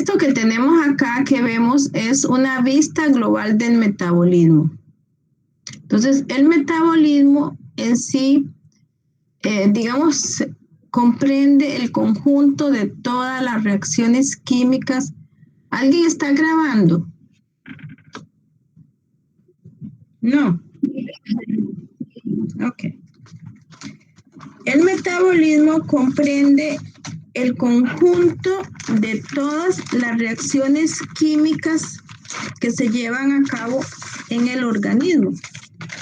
Esto que tenemos acá, que vemos, es una vista global del metabolismo. Entonces, el metabolismo en sí, digamos, comprende el conjunto de todas las reacciones químicas. ¿Alguien está grabando? No. Ok. El metabolismo comprende el conjunto de todas las reacciones químicas que se llevan a cabo en el organismo.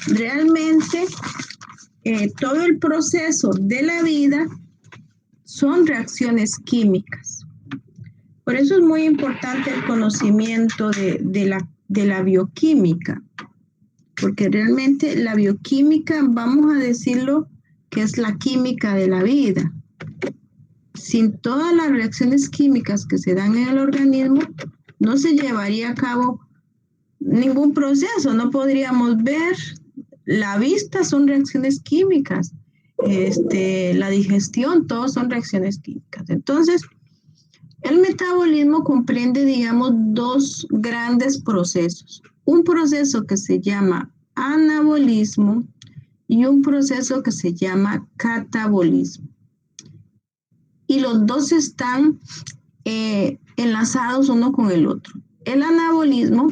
Realmente, todo el proceso de la vida son reacciones químicas. Por eso es muy importante el conocimiento de la bioquímica, porque realmente la bioquímica, vamos a decirlo, que es la química de la vida. Sin todas las reacciones químicas que se dan en el organismo, no se llevaría a cabo ningún proceso, no podríamos ver. La vista son reacciones químicas, la digestión, todos son reacciones químicas. Entonces, el metabolismo comprende, digamos, dos grandes procesos. Un proceso que se llama anabolismo y un proceso que se llama catabolismo. Y los dos están enlazados uno con el otro. El anabolismo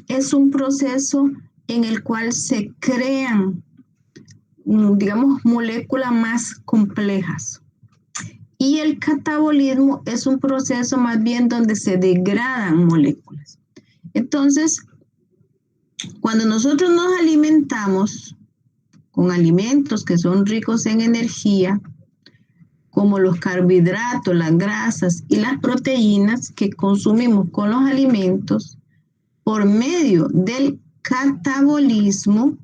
es un proceso en el cual se crean, digamos, moléculas más complejas. Y el catabolismo es un proceso más bien donde se degradan moléculas. Entonces, cuando nosotros nos alimentamos con alimentos que son ricos en energía, como los carbohidratos, las grasas y las proteínas que consumimos con los alimentos, por medio del catabolismo,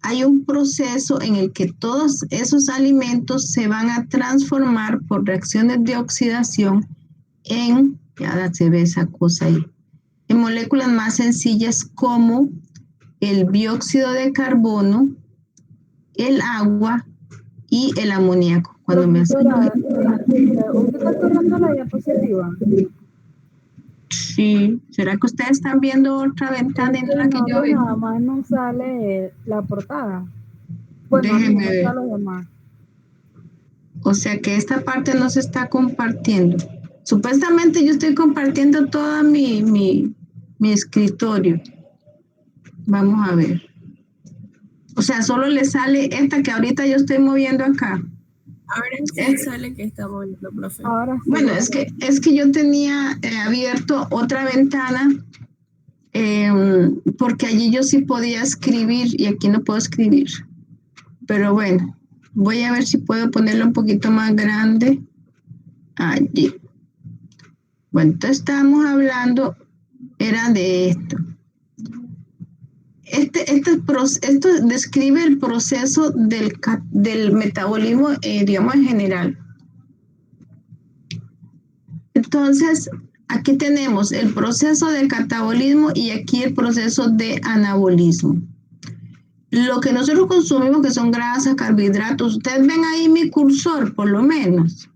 hay un proceso en el que todos esos alimentos se van a transformar por reacciones de oxidación en, ya se ve esa cosa ahí, en moléculas más sencillas como el dióxido de carbono, el agua y el amoníaco. Cuando Profesora, ¿usted está corriendo la diapositiva? Sí, ¿será que ustedes están viendo otra ventana en la que yo veo? Nada más no sale la portada. Bueno, Déjenme no ver. sale los demás. O sea que esta parte no se está compartiendo. Supuestamente yo estoy compartiendo todo mi escritorio. Vamos a ver. O sea, solo le sale esta que ahorita yo estoy moviendo acá. Ahora sí sale que está moviendo, profe. Ahora sí. Bueno, es que yo tenía abierto otra ventana porque allí yo sí podía escribir y aquí no puedo escribir. Pero bueno, voy a ver si puedo ponerlo un poquito más grande. Allí. Bueno, entonces estábamos hablando, era de esto. Esto describe el proceso del metabolismo, digamos, en general. Entonces, aquí tenemos el proceso de catabolismo y aquí el proceso de anabolismo. Lo que nosotros consumimos, que son grasas, carbohidratos, ustedes ven ahí mi cursor, por lo menos.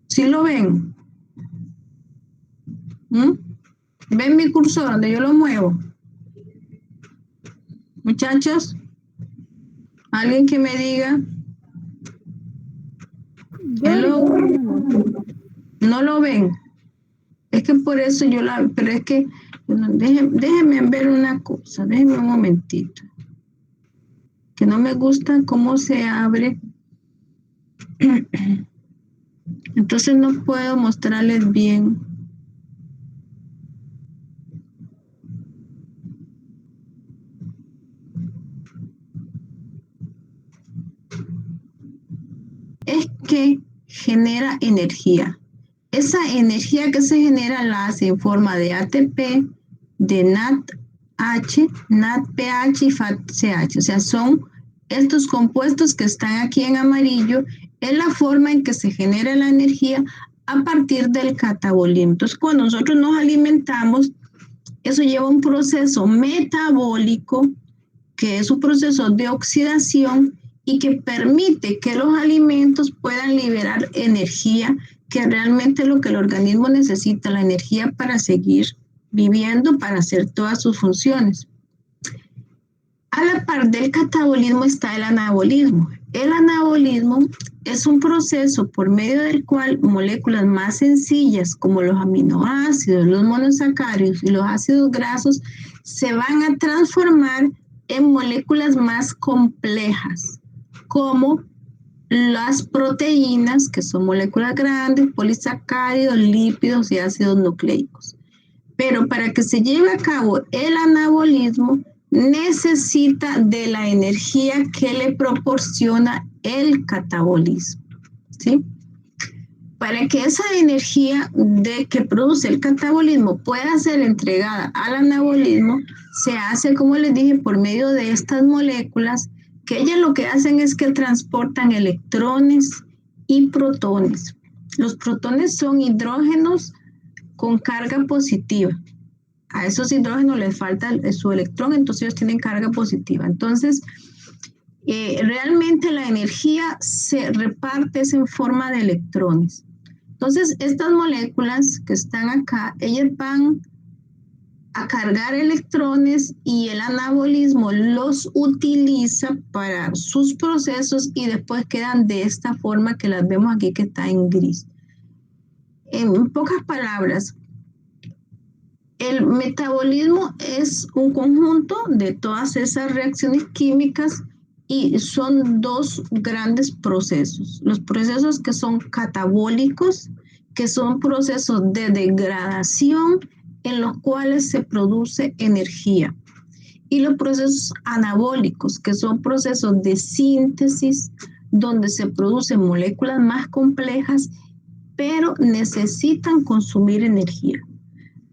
¿Sí lo ven? ¿Ven mi cursor donde yo lo muevo? Muchachos, alguien que me diga. Hello. No lo ven. Es que por eso pero es que déjenme ver una cosa, déjenme un momentito. Que no me gusta cómo se abre. Entonces no puedo mostrarles bien. Es que genera energía. Esa energía que se genera la hace en forma de ATP, de NADH, NADPH y FADCH. O sea, son estos compuestos que están aquí en amarillo, es la forma en que se genera la energía a partir del catabolismo. Entonces, cuando nosotros nos alimentamos, eso lleva un proceso metabólico, que es un proceso de oxidación y que permite que los alimentos puedan liberar energía que realmente lo que el organismo necesita, la energía para seguir viviendo, para hacer todas sus funciones. A la par del catabolismo está el anabolismo. El anabolismo es un proceso por medio del cual moléculas más sencillas como los aminoácidos, los monosacáridos y los ácidos grasos se van a transformar en moléculas más complejas, como las proteínas, que son moléculas grandes, polisacáridos, lípidos y ácidos nucleicos. Pero para que se lleve a cabo el anabolismo, necesita de la energía que le proporciona el catabolismo, ¿sí? Para que esa energía que produce el catabolismo pueda ser entregada al anabolismo, se hace, como les dije, por medio de estas moléculas, que ellas lo que hacen es que transportan electrones y protones. Los protones son hidrógenos con carga positiva. A esos hidrógenos les falta su electrón, entonces ellos tienen carga positiva. Entonces, realmente la energía se reparte en forma de electrones. Entonces, estas moléculas que están acá, ellas van a cargar electrones y el anabolismo los utiliza para sus procesos y después quedan de esta forma que las vemos aquí, que está en gris. En pocas palabras, el metabolismo es un conjunto de todas esas reacciones químicas y son dos grandes procesos. Los procesos que son catabólicos, que son procesos de degradación en los cuales se produce energía. Y los procesos anabólicos, que son procesos de síntesis, donde se producen moléculas más complejas, pero necesitan consumir energía.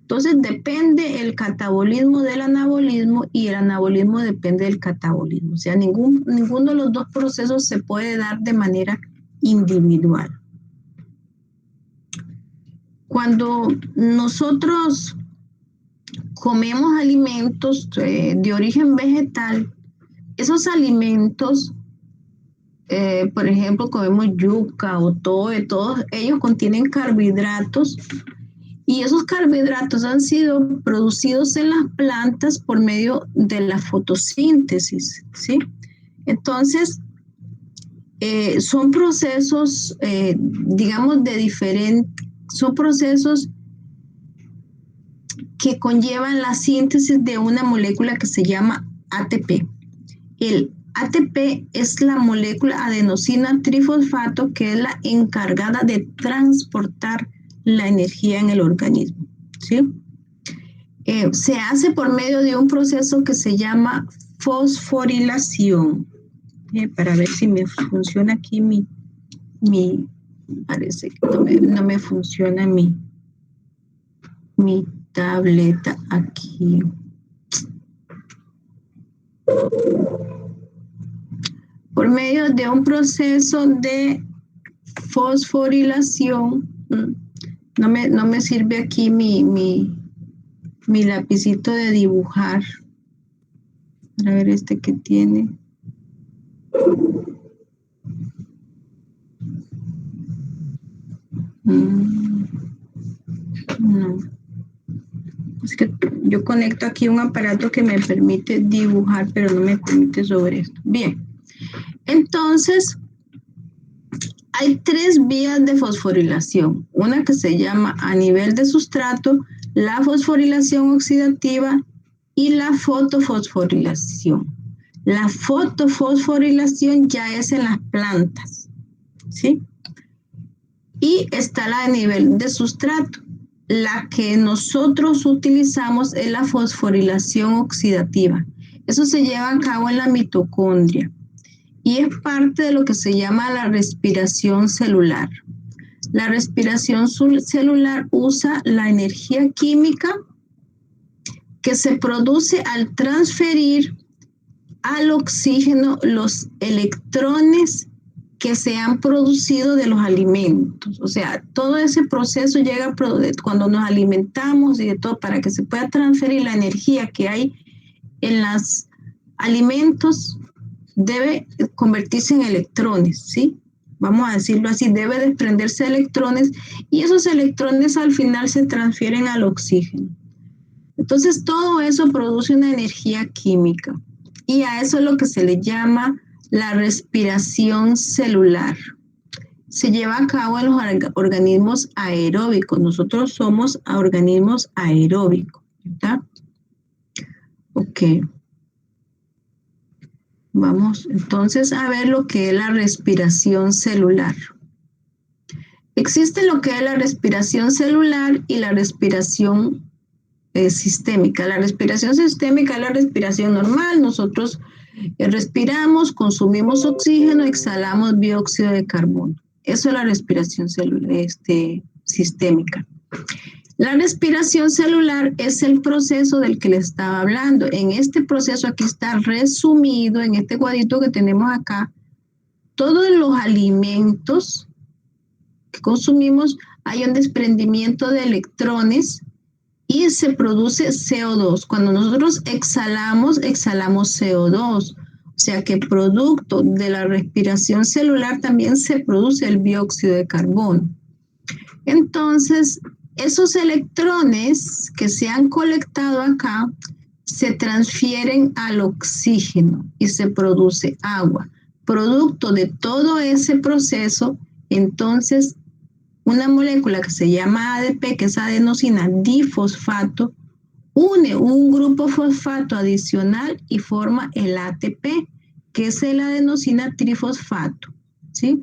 Entonces depende el catabolismo del anabolismo y el anabolismo depende del catabolismo. O sea, ninguno de los dos procesos se puede dar de manera individual. Cuando nosotros comemos alimentos de origen vegetal, esos alimentos, por ejemplo, comemos yuca o todos ellos contienen carbohidratos. Y esos carbohidratos han sido producidos en las plantas por medio de la fotosíntesis, ¿sí? Entonces, son procesos, digamos, son procesos que conllevan la síntesis de una molécula que se llama ATP. El ATP es la molécula adenosina trifosfato, que es la encargada de transportar la energía en el organismo, ¿sí? Se hace por medio de un proceso que se llama fosforilación. Para ver si me funciona aquí parece que no me funciona mi tableta aquí. Por medio de un proceso de fosforilación, no me sirve aquí mi lapicito de dibujar. A ver este que tiene. No. Es que yo conecto aquí un aparato que me permite dibujar, pero no me permite sobre esto. Bien. Entonces, hay 3 vías de fosforilación. Una que se llama a nivel de sustrato, la fosforilación oxidativa y la fotofosforilación. La fotofosforilación ya es en las plantas, ¿sí? Y está la a nivel de sustrato. La que nosotros utilizamos es la fosforilación oxidativa. Eso se lleva a cabo en la mitocondria y es parte de lo que se llama la respiración celular. La respiración celular usa la energía química que se produce al transferir al oxígeno los electrones que se han producido de los alimentos. O sea, todo ese proceso llega cuando nos alimentamos y de todo, para que se pueda transferir la energía que hay en los alimentos, debe convertirse en electrones, ¿sí? vamos a decirlo así, debe desprenderse electrones y esos electrones al final se transfieren al oxígeno. Entonces todo eso produce una energía química y a eso es lo que se le llama la respiración celular. Se lleva a cabo en los organismos aeróbicos. Nosotros somos organismos aeróbicos, ¿verdad? Ok. Vamos entonces a ver lo que es la respiración celular. Existe lo que es la respiración celular y la respiración sistémica. La respiración sistémica es la respiración normal. Nosotros respiramos, consumimos oxígeno, exhalamos dióxido de carbono. Eso es la respiración celular, sistémica. La respiración celular es el proceso del que les estaba hablando. En este proceso aquí está resumido, en este cuadrito que tenemos acá, todos los alimentos que consumimos, hay un desprendimiento de electrones y se produce CO2. Cuando nosotros exhalamos, exhalamos CO2. O sea que producto de la respiración celular también se produce el dióxido de carbono. Entonces, esos electrones que se han colectado acá se transfieren al oxígeno y se produce agua. Producto de todo ese proceso, entonces, una molécula que se llama ADP, que es adenosina difosfato, une un grupo fosfato adicional y forma el ATP, que es el adenosina trifosfato, ¿sí?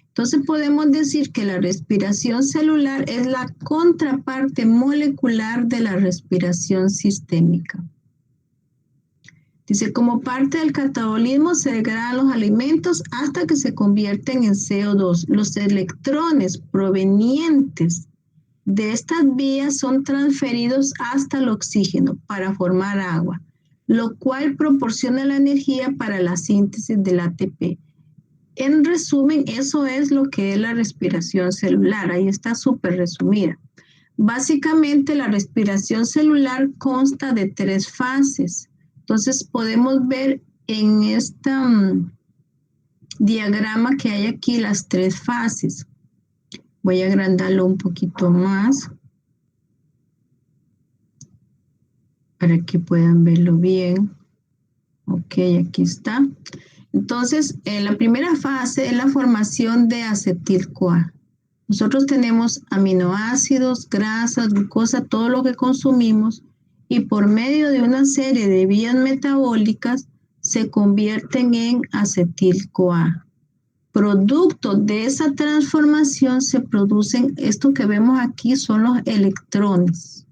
Entonces podemos decir que la respiración celular es la contraparte molecular de la respiración sistémica. Dice, como parte del catabolismo se degradan los alimentos hasta que se convierten en CO2. Los electrones provenientes de estas vías son transferidos hasta el oxígeno para formar agua, lo cual proporciona la energía para la síntesis del ATP. En resumen, eso es lo que es la respiración celular. Ahí está súper resumida. Básicamente, la respiración celular consta de 3 fases. Entonces, podemos ver en este diagrama que hay aquí las 3 fases. Voy a agrandarlo un poquito más para que puedan verlo bien. Ok, aquí está. Entonces, la primera fase es la formación de acetil-CoA. Nosotros tenemos aminoácidos, grasas, glucosa, todo lo que consumimos y por medio de una serie de vías metabólicas se convierten en acetil-CoA. Producto de esa transformación se producen, esto que vemos aquí son los electrones.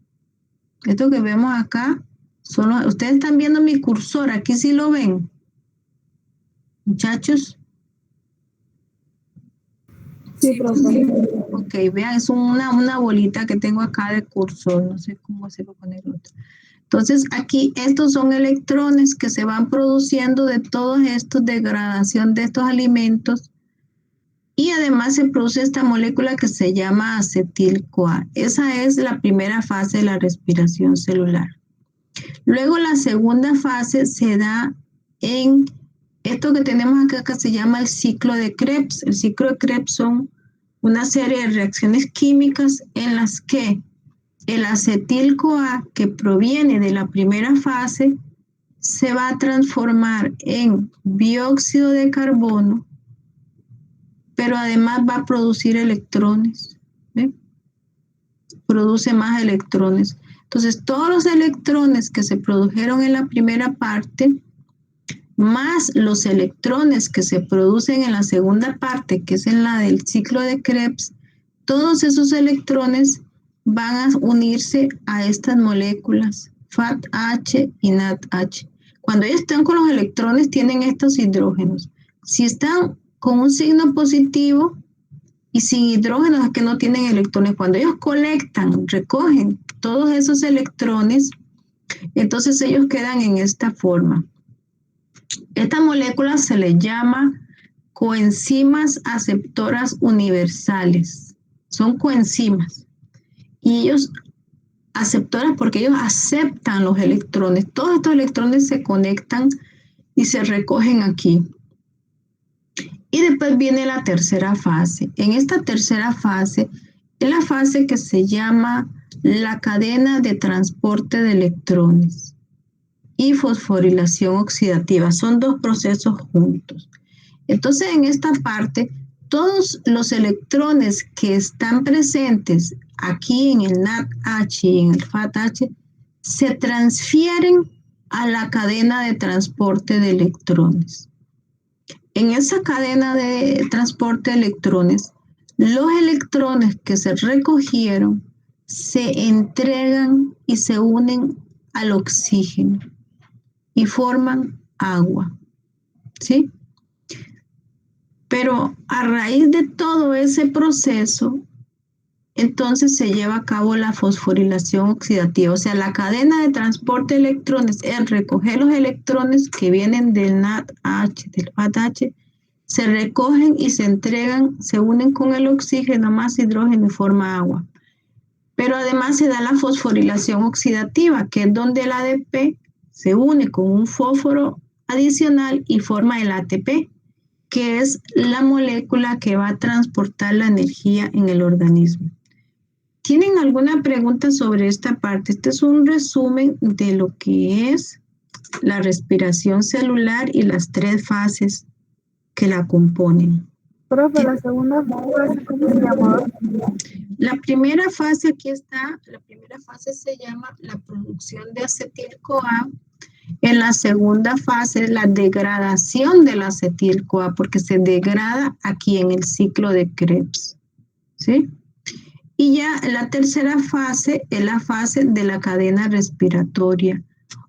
Esto que vemos acá son los, ustedes están viendo mi cursor, aquí sí lo ven. Muchachos. Sí, profe. Ok, vean, es una bolita que tengo acá de cursor, no sé cómo hacerlo con el otro. Entonces aquí estos son electrones que se van produciendo de todos estos degradación de estos alimentos y además se produce esta molécula que se llama acetil-CoA. Esa es la primera fase de la respiración celular. Luego la segunda fase se da en esto que tenemos acá que se llama el ciclo de Krebs. El ciclo de Krebs son una serie de reacciones químicas en las que el acetil-CoA que proviene de la primera fase se va a transformar en dióxido de carbono, pero además va a producir electrones. ¿Ve? Produce más electrones. Entonces, todos los electrones que se produjeron en la primera parte, más los electrones que se producen en la segunda parte, que es en la del ciclo de Krebs, todos esos electrones van a unirse a estas moléculas, FATH y NADH. Cuando ellos están con los electrones, tienen estos hidrógenos. Si están con un signo positivo y sin hidrógenos, es que no tienen electrones. Cuando ellos colectan, recogen todos esos electrones, entonces ellos quedan en esta forma. Esta molécula se le llama coenzimas aceptoras universales. Son coenzimas. Y ellos aceptoras porque ellos aceptan los electrones. Todos estos electrones se conectan y se recogen aquí. Y después viene la tercera fase. En esta tercera fase es la fase que se llama la cadena de transporte de electrones y fosforilación oxidativa. Son dos procesos juntos. Entonces, en esta parte, todos los electrones que están presentes aquí en el NADH y en el FADH se transfieren a la cadena de transporte de electrones. En esa cadena de transporte de electrones, los electrones que se recogieron se entregan y se unen al oxígeno y forman agua, ¿sí? Pero a raíz de todo ese proceso, entonces se lleva a cabo la fosforilación oxidativa. O sea, la cadena de transporte de electrones es recoger los electrones que vienen del NADH, del FADH, se recogen y se entregan, se unen con el oxígeno más hidrógeno y forma agua. Pero además se da la fosforilación oxidativa, que es donde el ADP se une con un fósforo adicional y forma el ATP, que es la molécula que va a transportar la energía en el organismo. ¿Tienen alguna pregunta sobre esta parte? Este es un resumen de lo que es la respiración celular y las tres fases que la componen. Profe, la segunda fase, ¿cómo se llama? La primera fase, aquí está, la primera fase se llama la producción de acetil-CoA. En la segunda fase es la degradación del acetil-CoA, porque se degrada aquí en el ciclo de Krebs, ¿sí? Y ya la tercera fase es la fase de la cadena respiratoria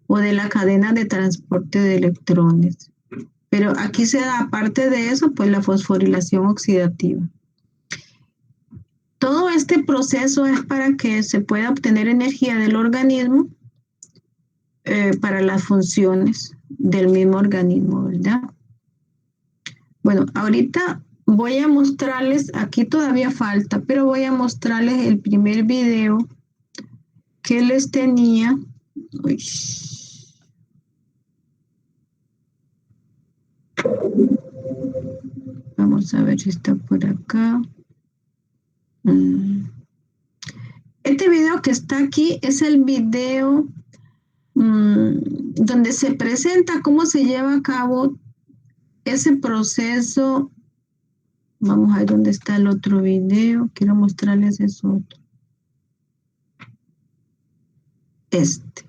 o de la cadena de transporte de electrones. Pero aquí se da, aparte de eso, pues la fosforilación oxidativa. Todo este proceso es para que se pueda obtener energía del organismo para las funciones del mismo organismo, ¿verdad? Bueno, ahorita voy a mostrarles, aquí todavía falta, pero voy a mostrarles el primer video que les tenía. Uy. Vamos a ver si está por acá. Este video que está aquí es el video donde se presenta cómo se lleva a cabo ese proceso. Vamos a ver dónde está el otro video. Quiero mostrarles eso otro. Este.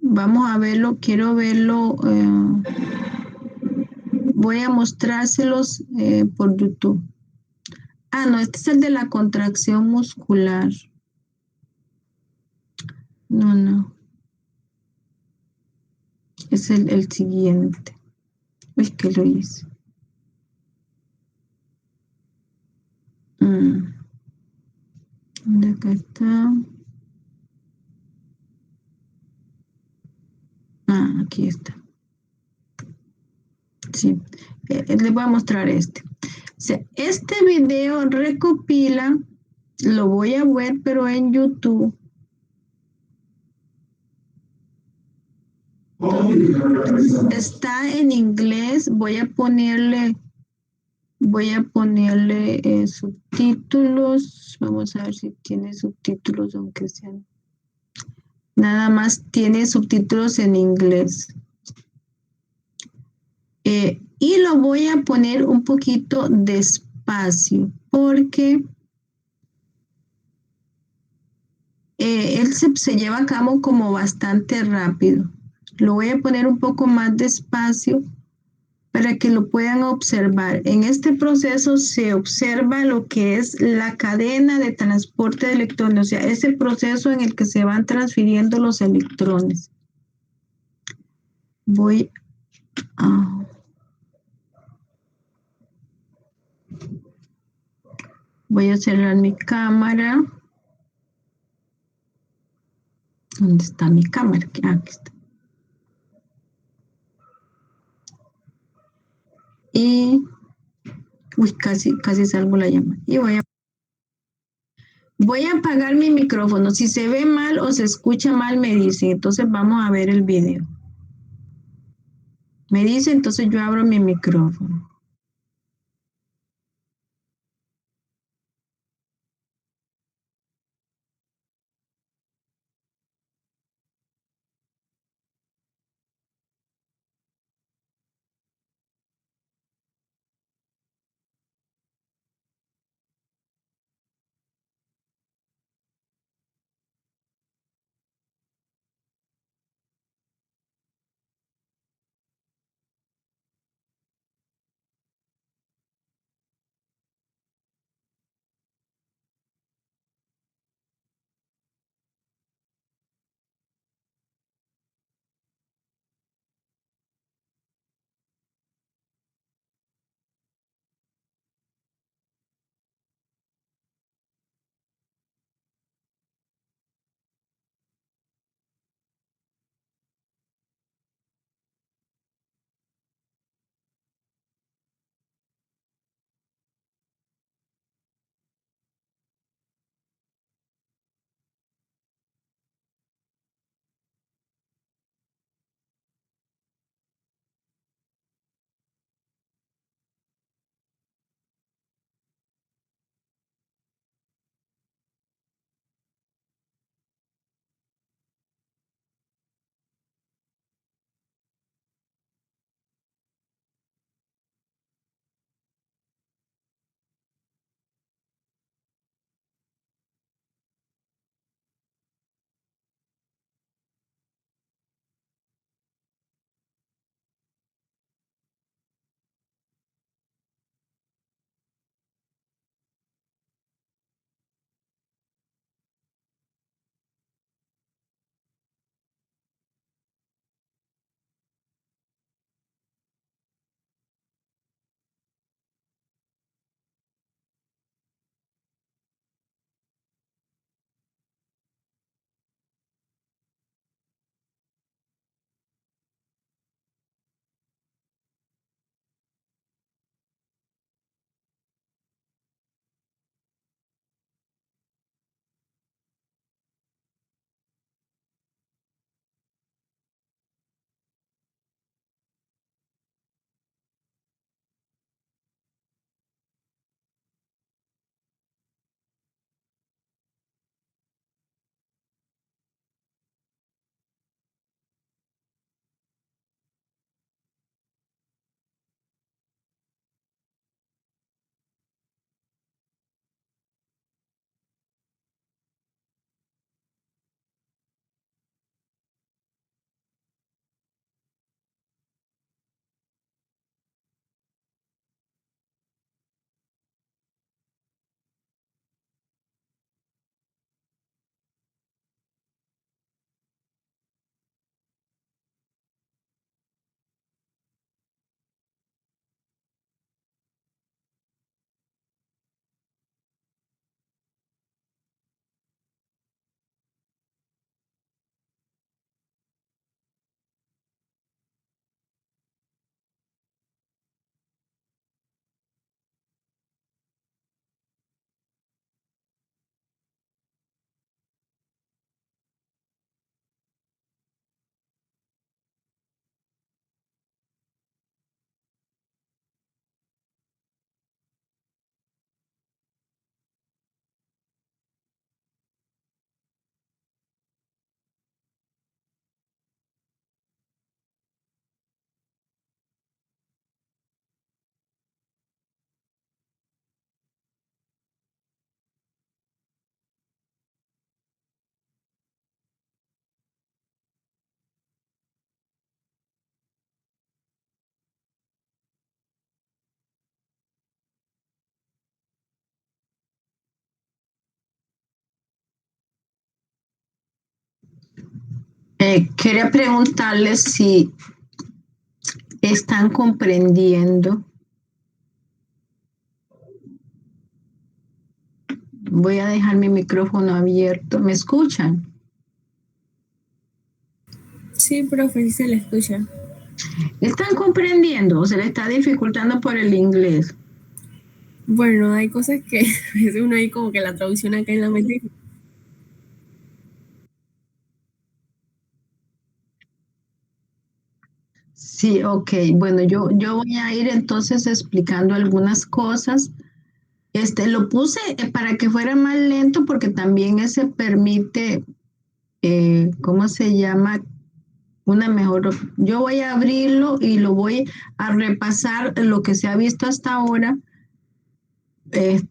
Vamos a verlo, quiero verlo. Voy a mostrárselos por YouTube. Ah, no, este es el de la contracción muscular. No. Es el siguiente. Uy, ¿qué lo hice? ¿Dónde acá está? Ah, aquí está. Sí, les voy a mostrar este. O sea, este video recopila, lo voy a ver, pero en YouTube. Está en inglés, voy a ponerle subtítulos. Vamos a ver si tiene subtítulos, aunque sean. Nada más tiene subtítulos en inglés. Y lo voy a poner un poquito despacio porque él se lleva a cabo como bastante rápido. Lo voy a poner un poco más despacio para que lo puedan observar. En este proceso se observa lo que es la cadena de transporte de electrones, o sea, ese proceso en el que se van transfiriendo los electrones. Voy a cerrar mi cámara. ¿Dónde está mi cámara? Aquí está. Y casi salgo la llama. Y voy a apagar mi micrófono. Si se ve mal o se escucha mal, me dice. Entonces vamos a ver el video. Me dice, entonces yo abro mi micrófono. Quería preguntarles si están comprendiendo. Voy a dejar mi micrófono abierto. ¿Me escuchan? Sí, profe, sí se le escucha. ¿Están comprendiendo o se le está dificultando por el inglés? Bueno, hay cosas que a veces uno ahí como que la traducción acá en la mente. Sí, ok. Bueno, yo voy a ir entonces explicando algunas cosas. Lo puse para que fuera más lento porque también ese permite, ¿cómo se llama? Una mejor. Yo voy a abrirlo y lo voy a repasar lo que se ha visto hasta ahora, pues,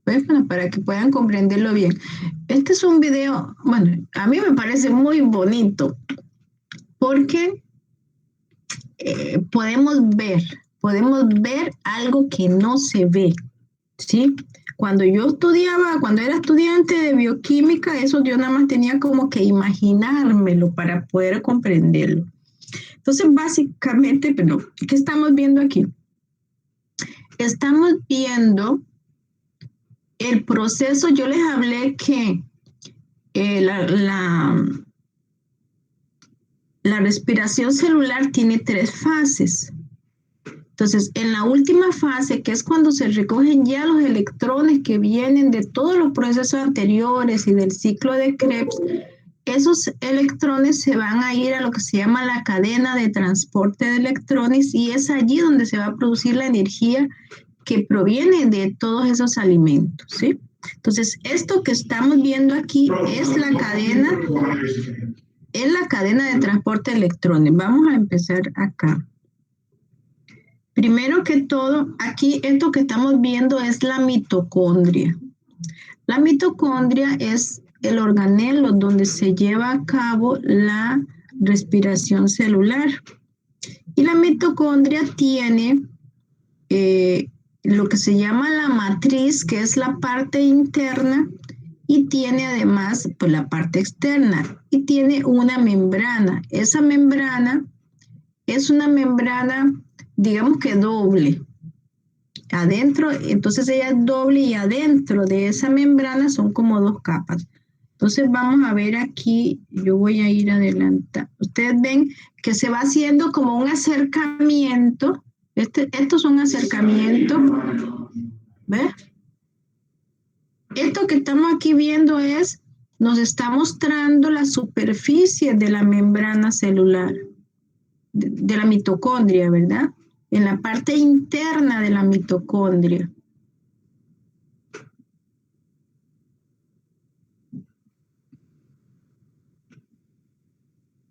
bueno, para que puedan comprenderlo bien. Este es un video, bueno, a mí me parece muy bonito porque podemos ver algo que no se ve, ¿sí? Cuando era estudiante de bioquímica, eso yo nada más tenía como que imaginármelo para poder comprenderlo. Entonces, básicamente, pero, ¿qué estamos viendo aquí? Estamos viendo el proceso, yo les hablé que la respiración celular tiene 3 fases. Entonces, en la última fase, que es cuando se recogen ya los electrones que vienen de todos los procesos anteriores y del ciclo de Krebs, esos electrones se van a ir a lo que se llama la cadena de transporte de electrones y es allí donde se va a producir la energía que proviene de todos esos alimentos, ¿sí? Entonces, esto que estamos viendo aquí es la cadena de transporte de electrones. Vamos a empezar acá. Primero que todo, aquí esto que estamos viendo es la mitocondria. La mitocondria es el organelo donde se lleva a cabo la respiración celular. Y la mitocondria tiene lo que se llama la matriz, que es la parte interna, y tiene además pues, la parte externa, y tiene una membrana. Esa membrana es una membrana, digamos que doble. Adentro, entonces ella es doble y adentro de esa membrana son como 2 capas. Entonces vamos a ver aquí, yo voy a ir adelante. Ustedes ven que se va haciendo como un acercamiento. Esto es un acercamiento. ¿Ves? Esto que estamos aquí viendo nos está mostrando la superficie de la membrana celular, de la mitocondria, ¿verdad? En la parte interna de la mitocondria.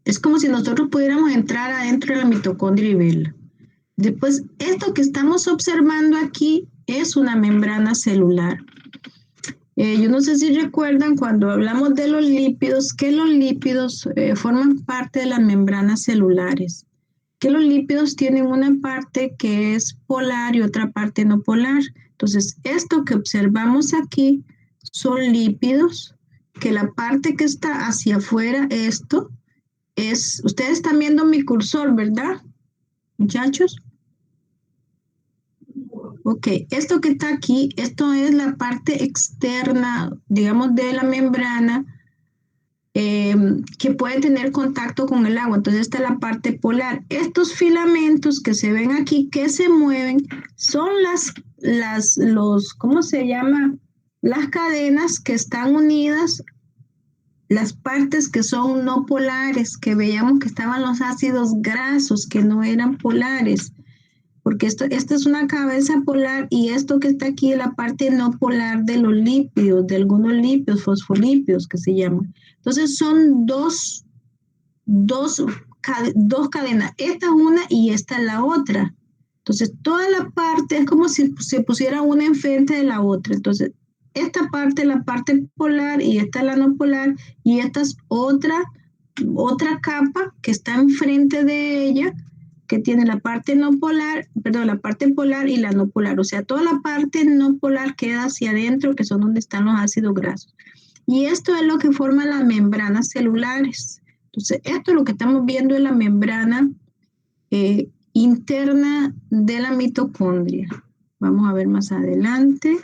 Es como si nosotros pudiéramos entrar adentro de la mitocondria y verla. Después, esto que estamos observando aquí es una membrana celular. Yo no sé si recuerdan cuando hablamos de los lípidos, que los lípidos forman parte de las membranas celulares, que los lípidos tienen una parte que es polar y otra parte no polar. Entonces, esto que observamos aquí son lípidos, que la parte que está hacia afuera, ustedes están viendo mi cursor, ¿verdad, muchachos? Ok, esto que está aquí, esto es la parte externa, digamos, de la membrana que puede tener contacto con el agua. Entonces, esta es la parte polar. Estos filamentos que se ven aquí, que se mueven, son ¿cómo se llama? Las cadenas que están unidas, las partes que son no polares, que veíamos que estaban los ácidos grasos, que no eran polares. Porque esta es una cabeza polar y esto que está aquí es la parte no polar de los lípidos, de algunos lípidos, fosfolípidos que se llaman. Entonces son dos cadenas, esta es una y esta es la otra. Entonces toda la parte es como si se pusiera una enfrente de la otra. Entonces esta parte es la parte polar y esta es la no polar y esta es otra capa que está enfrente de ella, que tiene la parte la parte polar y la no polar. O sea, toda la parte no polar queda hacia adentro, que son donde están los ácidos grasos. Y esto es lo que forma las membranas celulares. Entonces, esto es lo que estamos viendo en la membrana interna de la mitocondria. Vamos a ver más adelante.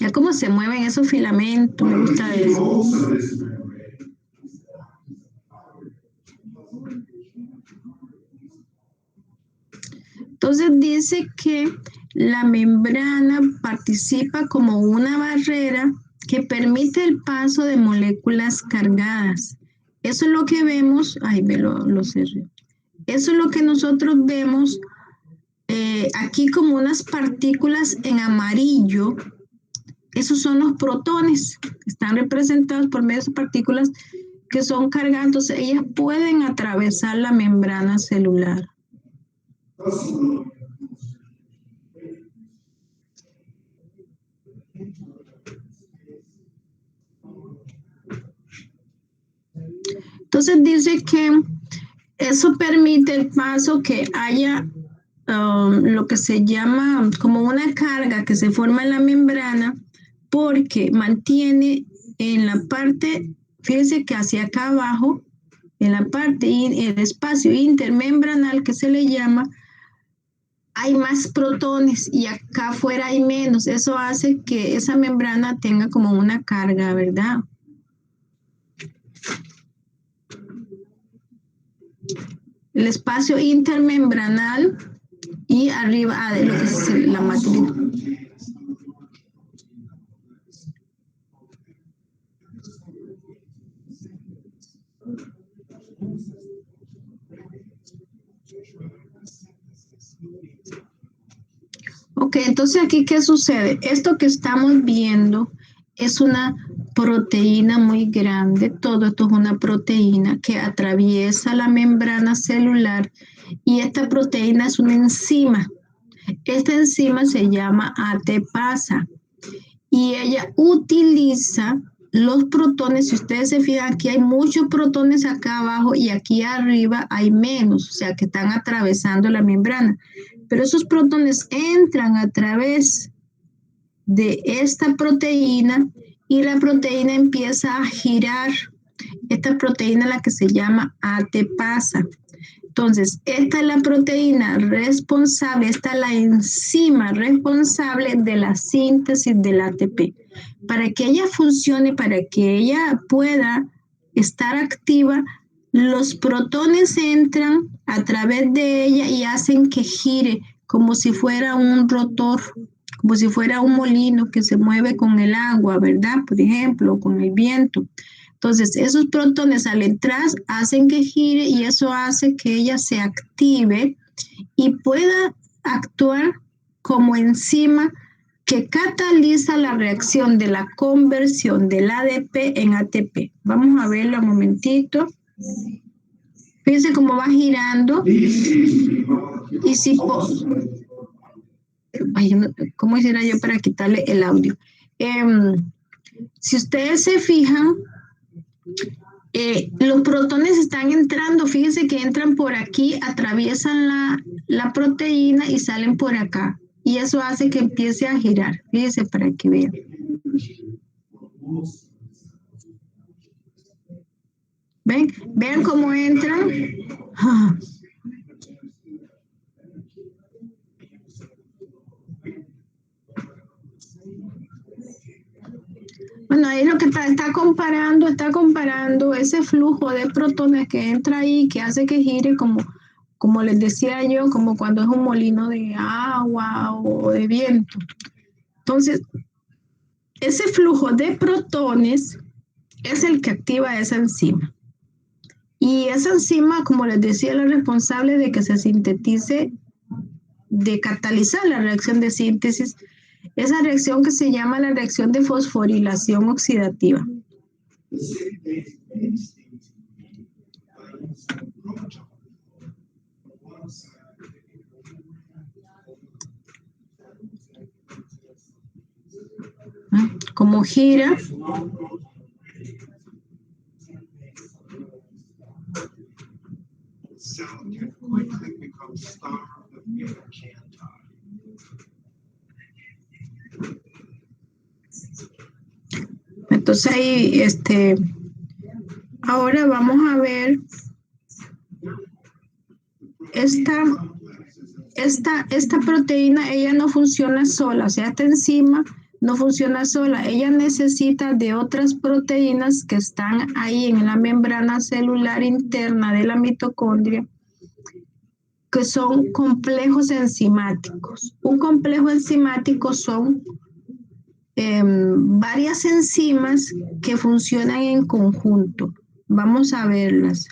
Ya cómo se mueven esos filamentos, me gusta eso. Entonces dice que la membrana participa como una barrera que permite el paso de moléculas cargadas. Eso es lo que vemos, ay, me lo cerré. Eso es lo que nosotros vemos aquí como unas partículas en amarillo. Esos son los protones, están representados por medio de partículas que son cargadas, entonces ellas pueden atravesar la membrana celular. Entonces dice que eso permite el paso que haya lo que se llama como una carga que se forma en la membrana porque mantiene en la parte, fíjense que hacia acá abajo, en la parte, el espacio intermembranal que se le llama, hay más protones y acá afuera hay menos. Eso hace que esa membrana tenga como una carga, ¿verdad? El espacio intermembranal y arriba de lo que es la matriz. Ok, entonces aquí, ¿qué sucede? Esto que estamos viendo es una proteína muy grande. Todo esto es una proteína que atraviesa la membrana celular y esta proteína es una enzima. Esta enzima se llama ATPasa y ella utiliza los protones. Si ustedes se fijan, aquí hay muchos protones acá abajo y aquí arriba hay menos, o sea que están atravesando la membrana. Pero esos protones entran a través de esta proteína y la proteína empieza a girar. Esta proteína es la que se llama ATPasa. Entonces, esta es la proteína responsable, esta es la enzima responsable de la síntesis del ATP. Para que ella funcione, para que ella pueda estar activa, los protones entran a través de ella y hacen que gire como si fuera un rotor, como si fuera un molino que se mueve con el agua, ¿verdad? Por ejemplo, con el viento. Entonces, esos protones al entrar hacen que gire y eso hace que ella se active y pueda actuar como enzima que cataliza la reacción de la conversión del ADP en ATP. Vamos a verlo un momentito. Fíjense cómo va girando. Y si... ¿cómo hiciera yo para quitarle el audio? Si ustedes se fijan, los protones están entrando, fíjense que entran por aquí, atraviesan la proteína y salen por acá. Y eso hace que empiece a girar. Fíjense para que vean. ¿Ven? ¿Vean cómo entran? Bueno, ahí lo que está comparando ese flujo de protones que entra ahí, que hace que gire como les decía yo, como cuando es un molino de agua o de viento. Entonces, ese flujo de protones es el que activa esa enzima. Y esa enzima, como les decía, es la responsable de que se sintetice, de catalizar la reacción de síntesis, esa reacción que se llama la reacción de fosforilación oxidativa. Como gira. Entonces ahí Ahora vamos a ver esta proteína, ella no funciona sola, o sea, esta enzima no funciona sola, ella necesita de otras proteínas que están ahí en la membrana celular interna de la mitocondria, que son complejos enzimáticos. Un complejo enzimático son varias enzimas que funcionan en conjunto. Vamos a verlas.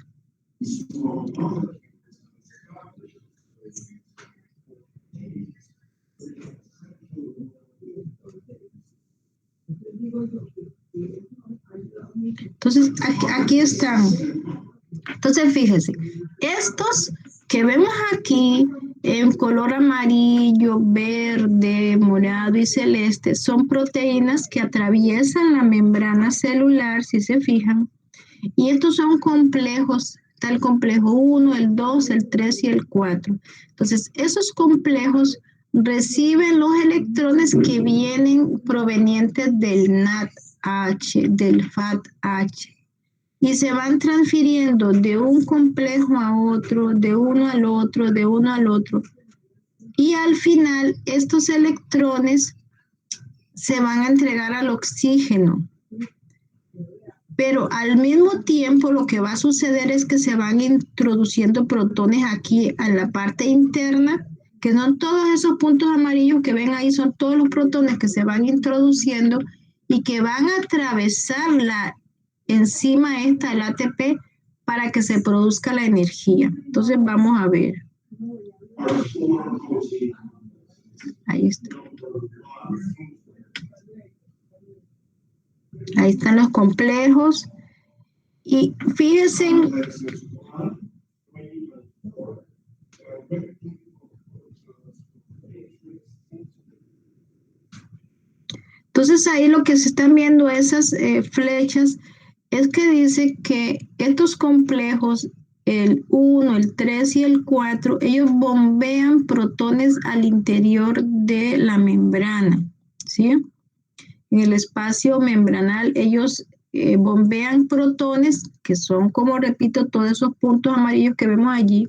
Entonces, aquí están. Entonces, fíjense, estos que vemos aquí en color amarillo, verde, morado y celeste son proteínas que atraviesan la membrana celular, si se fijan, y estos son complejos, está el complejo 1, el 2, el 3 y el 4. Entonces, esos complejos reciben los electrones que vienen provenientes del NADH, del FADH, y se van transfiriendo de un complejo a otro, de uno al otro, de uno al otro. Y al final, estos electrones se van a entregar al oxígeno. Pero al mismo tiempo lo que va a suceder es que se van introduciendo protones aquí a la parte interna, que son todos esos puntos amarillos que ven ahí, son todos los protones que se van introduciendo y que van a atravesar la enzima esta, el ATP, para que se produzca la energía. Entonces vamos a ver. Ahí está. Ahí están los complejos. Y fíjense, entonces ahí lo que se están viendo esas flechas es que dice que estos complejos, el 1, el 3 y el 4, ellos bombean protones al interior de la membrana, ¿sí? En el espacio membranal ellos bombean protones, que son, como repito, todos esos puntos amarillos que vemos allí,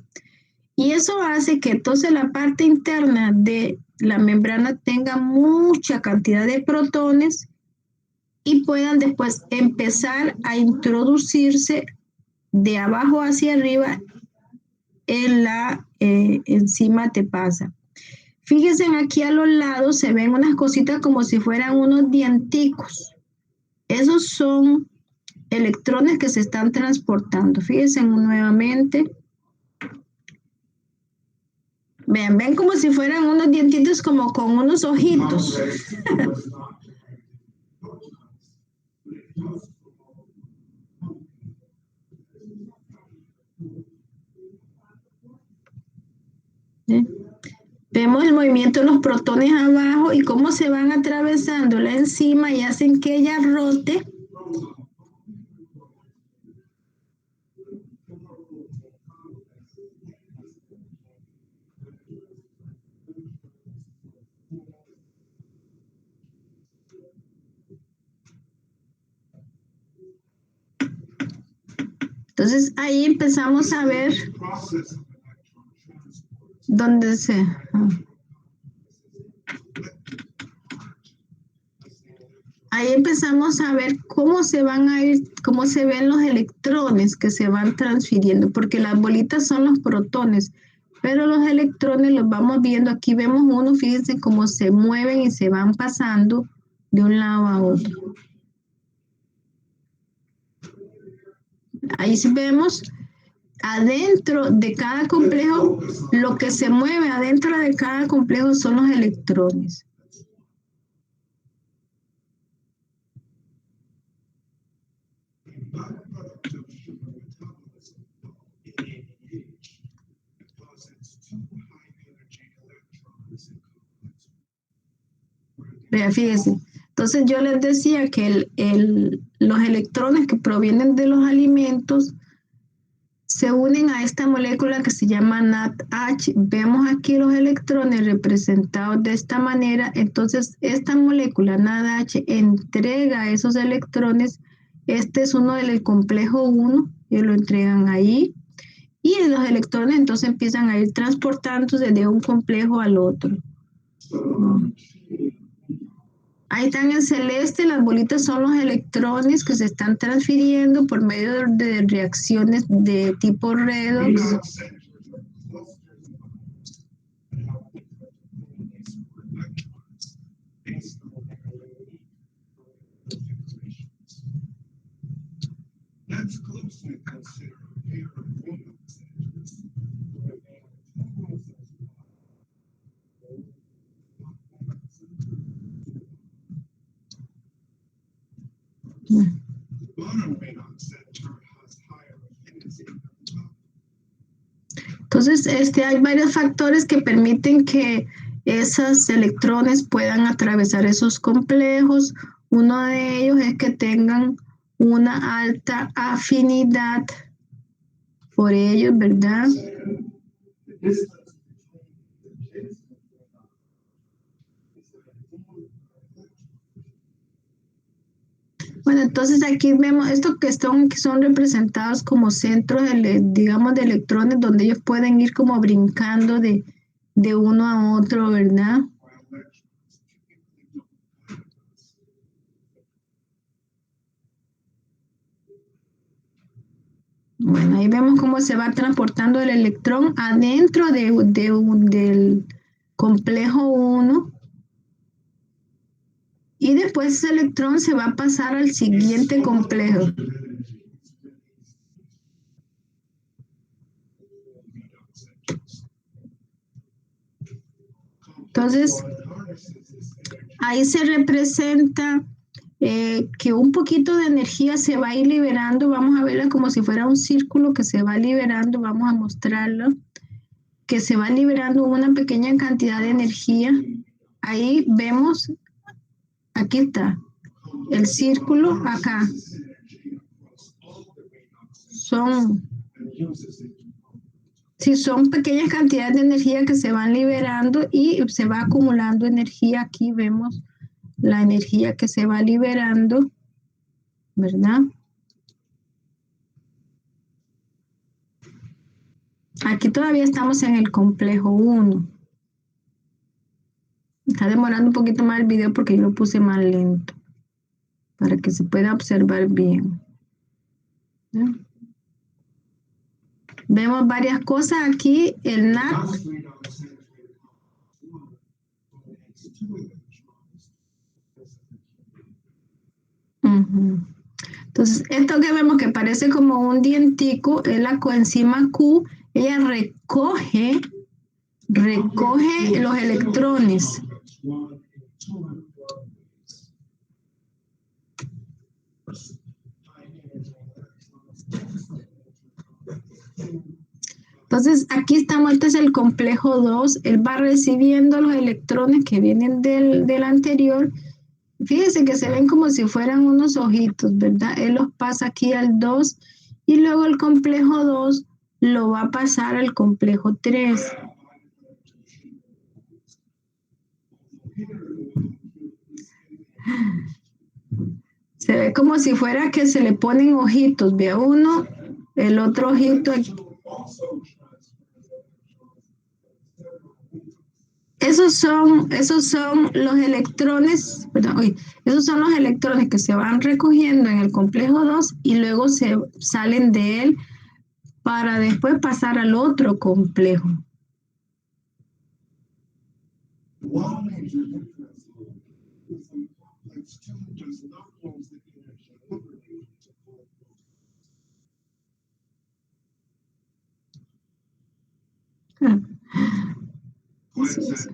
y eso hace que entonces la parte interna de la membrana tenga mucha cantidad de protones y puedan después empezar a introducirse de abajo hacia arriba en la enzima TPasa. Fíjense aquí a los lados se ven unas cositas como si fueran unos dienticos. Esos son electrones que se están transportando. Fíjense nuevamente. Vean, ven como si fueran unos dientitos como con unos ojitos. ¿Sí? Vemos el movimiento de los protones abajo y cómo se van atravesando la enzima y hacen que ella rote. Entonces ahí empezamos a ver dónde se... Ahí empezamos a ver cómo se van a ir, cómo se ven los electrones que se van transfiriendo, porque las bolitas son los protones, pero los electrones los vamos viendo. Aquí vemos uno, fíjense cómo se mueven y se van pasando de un lado a otro. Ahí sí vemos adentro de cada complejo, lo que se mueve adentro de cada complejo son los electrones. Vean, fíjense. Entonces yo les decía que los electrones que provienen de los alimentos se unen a esta molécula que se llama NADH. Vemos aquí los electrones representados de esta manera. Entonces esta molécula NADH entrega esos electrones Este es uno del complejo 1, y lo entregan ahí. Y los electrones entonces empiezan a ir transportándose de un complejo al otro. Ahí están en celeste, las bolitas son los electrones que se están transfiriendo por medio de reacciones de tipo redox. Entonces, hay varios factores que permiten que esos electrones puedan atravesar esos complejos. Uno de ellos es que tengan una alta afinidad por ellos, ¿verdad? Bueno, entonces aquí vemos esto que son representados como centros, digamos, de electrones, donde ellos pueden ir como brincando de uno a otro, ¿verdad? Bueno, ahí vemos cómo se va transportando el electrón adentro del complejo 1. Y después ese electrón se va a pasar al siguiente complejo. Entonces, ahí se representa que un poquito de energía se va a ir liberando. Vamos a verla como si fuera un círculo que se va liberando. Vamos a mostrarlo. Que se va liberando una pequeña cantidad de energía. Ahí vemos, aquí está, el círculo acá. Son pequeñas cantidades de energía que se van liberando y se va acumulando energía. Aquí vemos la energía que se va liberando, ¿verdad? Aquí todavía estamos en el complejo 1. Está demorando un poquito más el video porque yo lo puse más lento para que se pueda observar bien. ¿Ya? Vemos varias cosas aquí. El NAT. Entonces, esto que vemos que parece como un dientico es la coenzima Q. Ella recoge los electrones. Entonces, aquí estamos, este es el complejo 2. Él va recibiendo los electrones que vienen del anterior. Fíjense que se ven como si fueran unos ojitos, ¿verdad? Él los pasa aquí al 2 y luego el complejo 2 lo va a pasar al complejo 3. Se ve como si fuera que se le ponen ojitos, ve uno, el otro ojito aquí. Esos son los electrones, perdón, esos son los electrones que se van recogiendo en el complejo 2 y luego se salen de él para después pasar al otro complejo. Así es.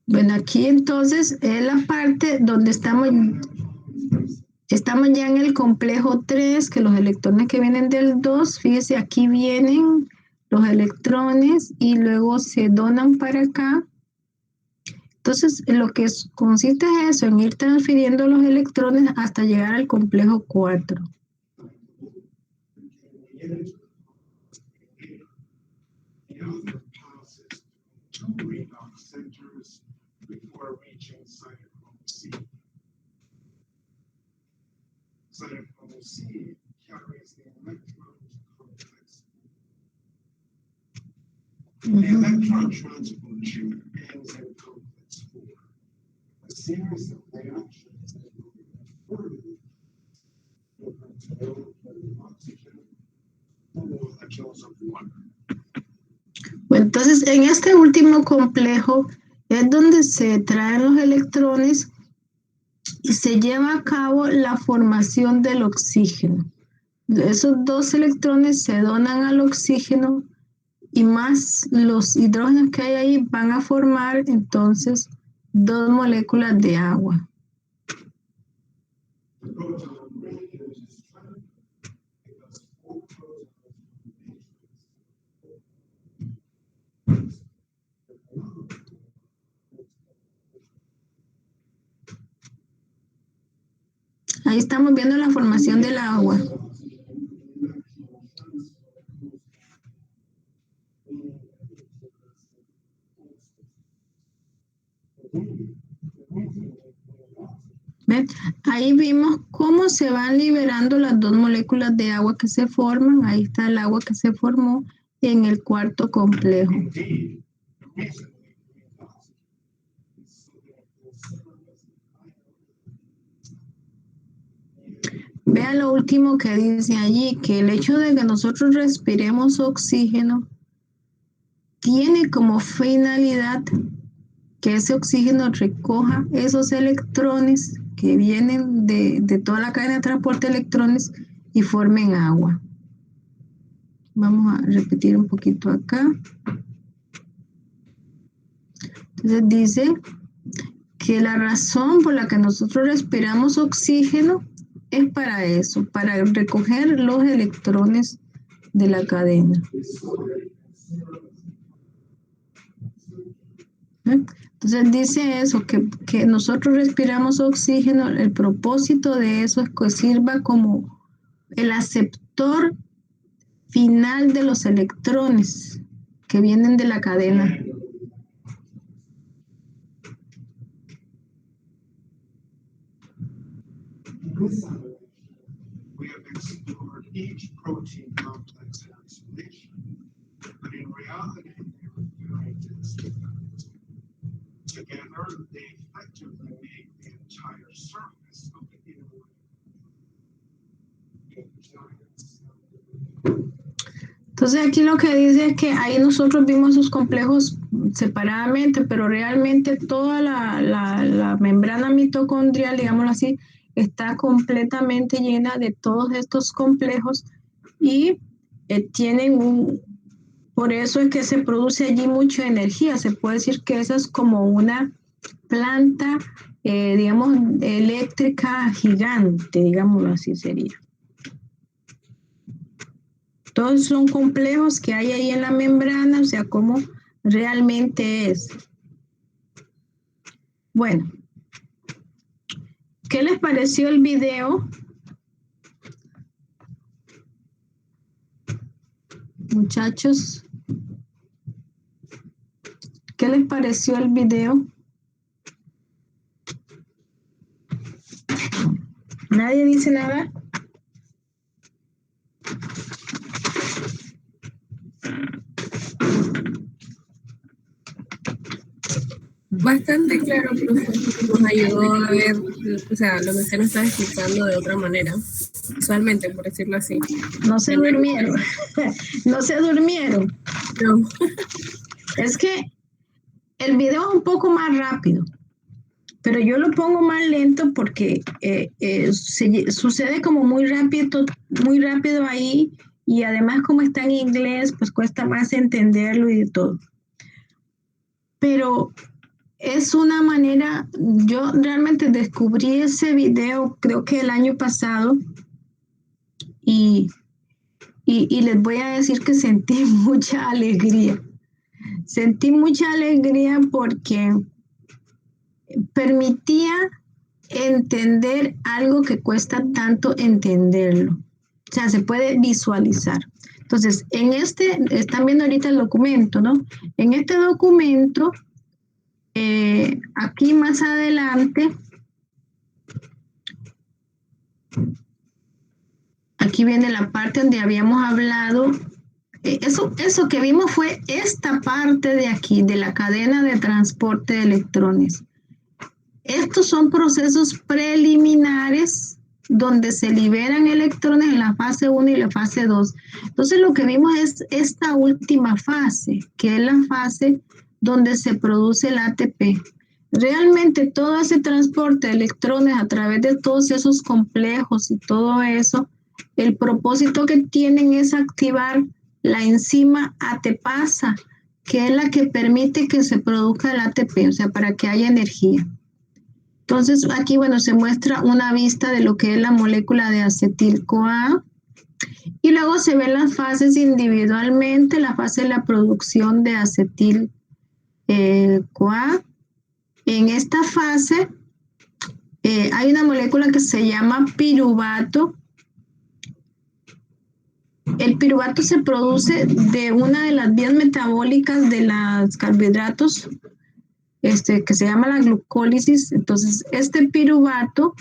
Bueno, aquí entonces es la parte donde estamos ya en el complejo 3, que los electrones que vienen del 2, fíjese, aquí vienen los electrones y luego se donan para acá. Entonces, lo que consiste es eso, en ir transfiriendo los electrones hasta llegar al complejo 4. centers before reaching cytochrome C. Cytochrome C carries the electron to complex. The electron transport chain ends in complex 4. A series of reactions that will further oxygen, 4 molecules of water. Bueno, entonces, en este último complejo es donde se traen los electrones y se lleva a cabo la formación del oxígeno. Esos 2 electrones se donan al oxígeno y más los hidrógenos que hay ahí van a formar entonces 2 moléculas de agua. Ahí estamos viendo la formación del agua. ¿Ven? Ahí vimos cómo se van liberando las 2 moléculas de agua que se forman. Ahí está el agua que se formó en el cuarto complejo. Vea lo último que dice allí, que el hecho de que nosotros respiremos oxígeno tiene como finalidad que ese oxígeno recoja esos electrones que vienen de toda la cadena de transporte de electrones y formen agua. Vamos a repetir un poquito acá. Entonces dice que la razón por la que nosotros respiramos oxígeno es para eso, para recoger los electrones de la cadena. Entonces dice eso, que nosotros respiramos oxígeno, el propósito de eso es que sirva como el aceptor final de los electrones que vienen de la cadena. We have explored each protein complex in isolation, but in reality, they are very distinct. Together, they effectively make the entire surface of the inner. Entonces aquí lo que dice es que ahí nosotros vimos esos complejos separadamente, pero realmente toda la membrana mitocondrial, digámoslo así, está completamente llena de todos estos complejos y tienen por eso es que se produce allí mucha energía. Se puede decir que esa es como una planta, digamos, eléctrica gigante, digámoslo así sería. Todos son complejos que hay ahí en la membrana, o sea, cómo realmente es. Bueno, ¿qué les pareció el video? Muchachos, ¿qué les pareció el video? ¿Nadie dice nada? Bastante claro, profe. Nos ayudó a ver, o sea, lo que usted nos estaba explicando de otra manera, usualmente, por decirlo así. No se durmieron. No se durmieron. No. Es que el video es un poco más rápido, pero yo lo pongo más lento porque sucede como muy rápido ahí, y además como está en inglés, pues cuesta más entenderlo y de todo. Pero es una manera, yo realmente descubrí ese video creo que el año pasado y les voy a decir que sentí mucha alegría. Sentí mucha alegría porque permitía entender algo que cuesta tanto entenderlo. O sea, se puede visualizar. Entonces, están viendo ahorita el documento, ¿no? En este documento Aquí más adelante, aquí viene la parte donde habíamos hablado. Eso que vimos fue esta parte de aquí, de la cadena de transporte de electrones. Estos son procesos preliminares donde se liberan electrones en la fase 1 y la fase 2. Entonces lo que vimos es esta última fase, que es la fase donde se produce el ATP. Realmente todo ese transporte de electrones a través de todos esos complejos y todo eso, el propósito que tienen es activar la enzima ATPasa, que es la que permite que se produzca el ATP, o sea, para que haya energía. Entonces, aquí, bueno, se muestra una vista de lo que es la molécula de acetil-CoA y luego se ven las fases individualmente, la fase de la producción de acetil-CoA. En esta fase hay una molécula que se llama piruvato. El piruvato se produce de una de las vías metabólicas de los carbohidratos, que se llama la glucólisis. Entonces, este piruvato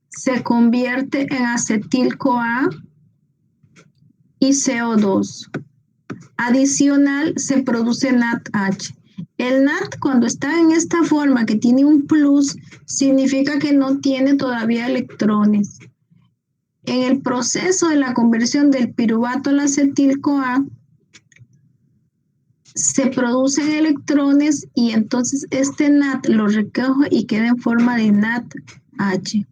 se convierte en acetil-CoA y CO2. Adicional, se produce NADH. El NAD, cuando está en esta forma, que tiene un plus, significa que no tiene todavía electrones. En el proceso de la conversión del piruvato al acetil-CoA, se producen electrones y entonces este NAD lo recoge y queda en forma de NADH.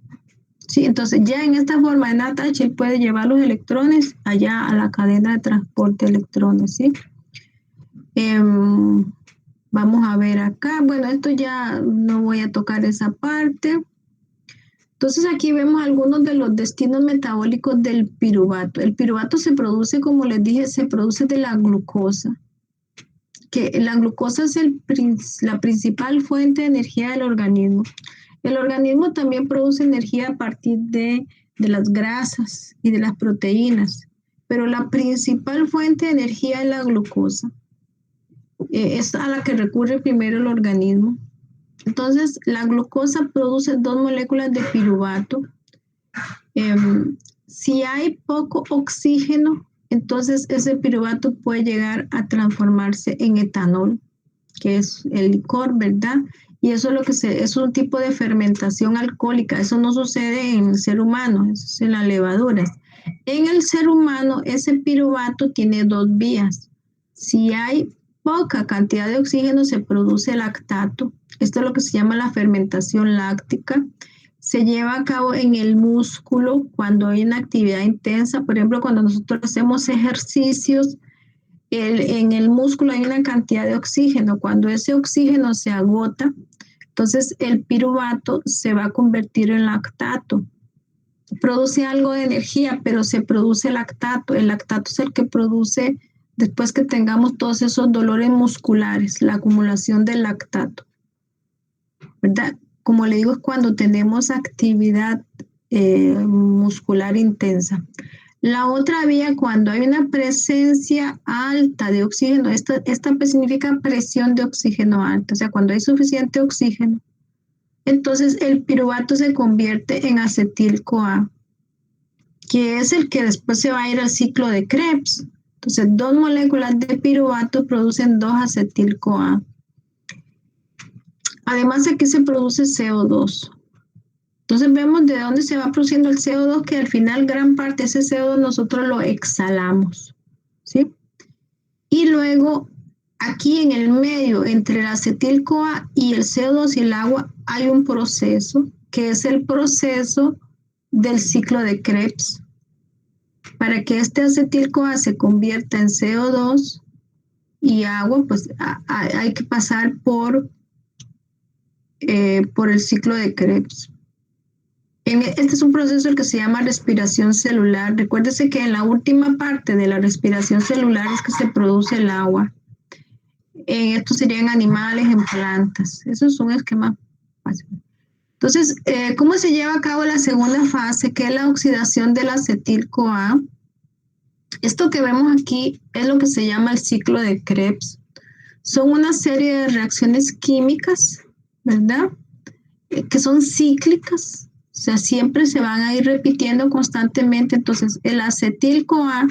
Sí, entonces ya en esta forma de NADH él puede llevar los electrones allá a la cadena de transporte de electrones, ¿sí? Vamos a ver acá. Bueno, esto ya no voy a tocar esa parte. Entonces aquí vemos algunos de los destinos metabólicos del piruvato. El piruvato se produce, como les dije, se produce de la glucosa. Que la glucosa es la principal fuente de energía del organismo. El organismo también produce energía a partir de las grasas y de las proteínas, pero la principal fuente de energía es la glucosa. Es a la que recurre primero el organismo. Entonces, la glucosa produce 2 moléculas de piruvato. Si hay poco oxígeno, entonces ese piruvato puede llegar a transformarse en etanol, que es el licor, ¿verdad? Y eso es lo que es un tipo de fermentación alcohólica. Eso no sucede en el ser humano, eso es en las levaduras. En el ser humano, ese piruvato tiene 2 vías. Si hay poca cantidad de oxígeno, se produce lactato. Esto es lo que se llama la fermentación láctica. Se lleva a cabo en el músculo cuando hay una actividad intensa. Por ejemplo, cuando nosotros hacemos ejercicios, en el músculo hay una cantidad de oxígeno. Cuando ese oxígeno se agota, entonces el piruvato se va a convertir en lactato. Produce algo de energía, pero se produce lactato. El lactato es el que produce, después que tengamos todos esos dolores musculares, la acumulación del lactato, ¿verdad? Como le digo, es cuando tenemos actividad muscular intensa. La otra vía, cuando hay una presencia alta de oxígeno, esta significa presión de oxígeno alta, o sea, cuando hay suficiente oxígeno, entonces el piruvato se convierte en acetil-CoA, que es el que después se va a ir al ciclo de Krebs. Entonces, 2 moléculas de piruvato producen 2 acetil-CoA. Además, aquí se produce CO2. Entonces, vemos de dónde se va produciendo el CO2, que al final gran parte de ese CO2 nosotros lo exhalamos, ¿sí? Y luego, aquí en el medio, entre el acetil-CoA y el CO2 y el agua, hay un proceso, que es el proceso del ciclo de Krebs. Para que este acetil-CoA se convierta en CO2 y agua, pues hay que pasar por el ciclo de Krebs. Este es un proceso el que se llama respiración celular. Recuérdese que en la última parte de la respiración celular es que se produce el agua. Estos serían animales, en plantas. Eso es un esquema básico. Entonces, ¿cómo se lleva a cabo la segunda fase, que es la oxidación del acetil-CoA? Esto que vemos aquí es lo que se llama el ciclo de Krebs. son una serie de reacciones químicas, ¿verdad? Que son cíclicas, o sea, siempre se van a ir repitiendo constantemente. Entonces, el acetil-CoA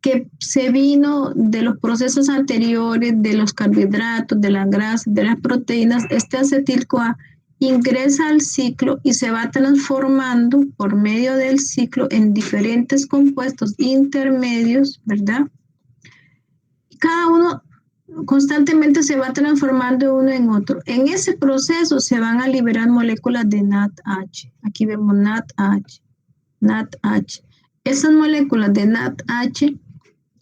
que se vino de los procesos anteriores, de los carbohidratos, de las grasas, de las proteínas, este acetil-CoA ingresa al ciclo y se va transformando por medio del ciclo en diferentes compuestos intermedios, ¿verdad? Cada uno constantemente se va transformando uno en otro. En ese proceso se van a liberar moléculas de NADH. Aquí vemos NADH, NADH. Esas moléculas de NADH,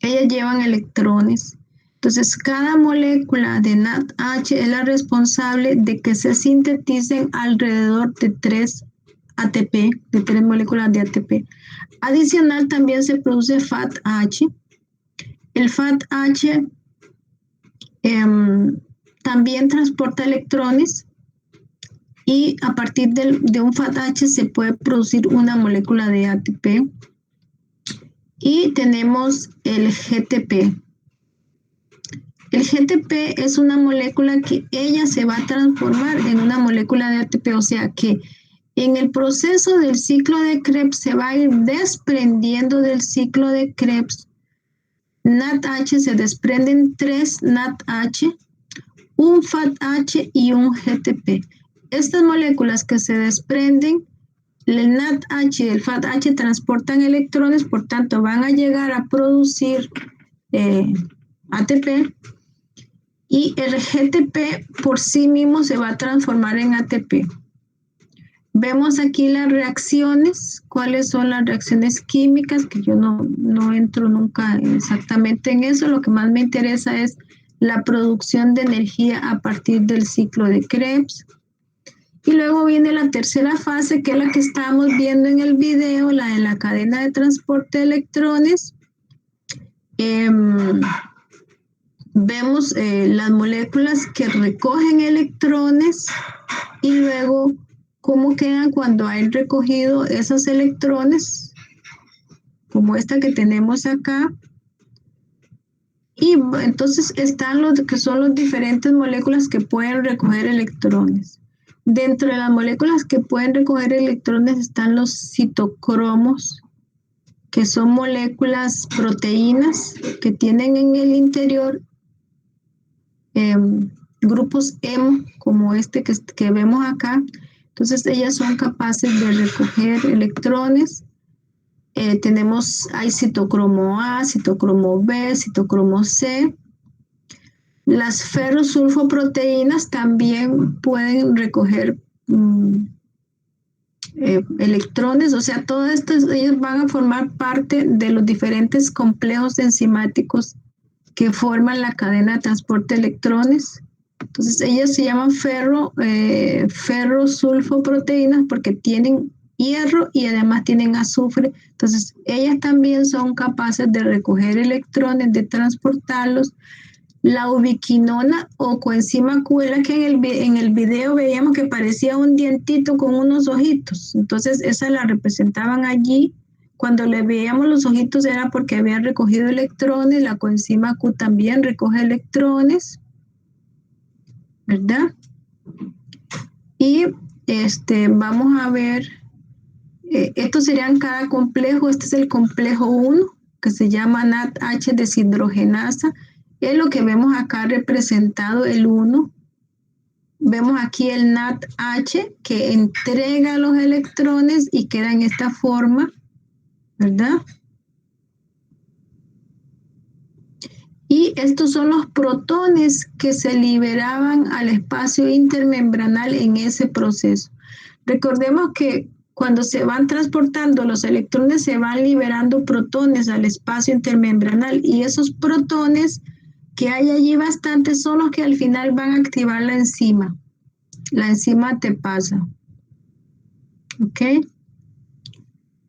ellas llevan electrones. Entonces, cada molécula de NADH es la responsable de que se sinteticen alrededor de 3 ATP, de 3 moléculas de ATP. Adicional, también se produce FATH. El FATH también transporta electrones y a partir de un FATH se puede producir una molécula de ATP. Y tenemos el GTP. El GTP es una molécula que ella se va a transformar en una molécula de ATP, o sea que en el proceso del ciclo de Krebs se va a ir desprendiendo del ciclo de Krebs. NADH se desprenden 3 NADH, un FATH y un GTP. Estas moléculas que se desprenden, el NADH y el FATH transportan electrones, por tanto van a llegar a producir ATP, y el GTP por sí mismo se va a transformar en ATP. Vemos aquí las reacciones, cuáles son las reacciones químicas, que yo no entro nunca exactamente en eso. Lo que más me interesa es la producción de energía a partir del ciclo de Krebs. Y luego viene la tercera fase, que es la que estamos viendo en el video, la de la cadena de transporte de electrones. Vemos las moléculas que recogen electrones y luego cómo quedan cuando hay recogido esos electrones, como esta que tenemos acá. Y entonces están los que son las diferentes moléculas que pueden recoger electrones. Dentro de las moléculas que pueden recoger electrones están los citocromos, que son moléculas proteínas que tienen en el interior grupos hemo, como este que vemos acá. Entonces ellas son capaces de recoger electrones. Hay citocromo A, citocromo B, citocromo C. Las ferrosulfoproteínas también pueden recoger electrones, o sea, todas estas, ellos van a formar parte de los diferentes complejos enzimáticos que forman la cadena de transporte de electrones. Entonces, ellas se llaman ferrosulfoproteínas porque tienen hierro y además tienen azufre. Entonces, ellas también son capaces de recoger electrones, de transportarlos. La ubiquinona o coenzima Q, que en el video veíamos que parecía un dientito con unos ojitos. Entonces, esa la representaban allí. Cuando le veíamos los ojitos era porque había recogido electrones. La coenzima Q también recoge electrones, ¿verdad? Y vamos a ver, estos serían cada complejo. Este es el complejo 1, que se llama NADH deshidrogenasa. Es lo que vemos acá representado, el 1. Vemos aquí el NADH que entrega los electrones y queda en esta forma, ¿verdad? Y estos son los protones que se liberaban al espacio intermembranal en ese proceso. Recordemos que cuando se van transportando los electrones se van liberando protones al espacio intermembranal, y esos protones que hay allí bastantes son los que al final van a activar la enzima ATPasa. ¿Ok?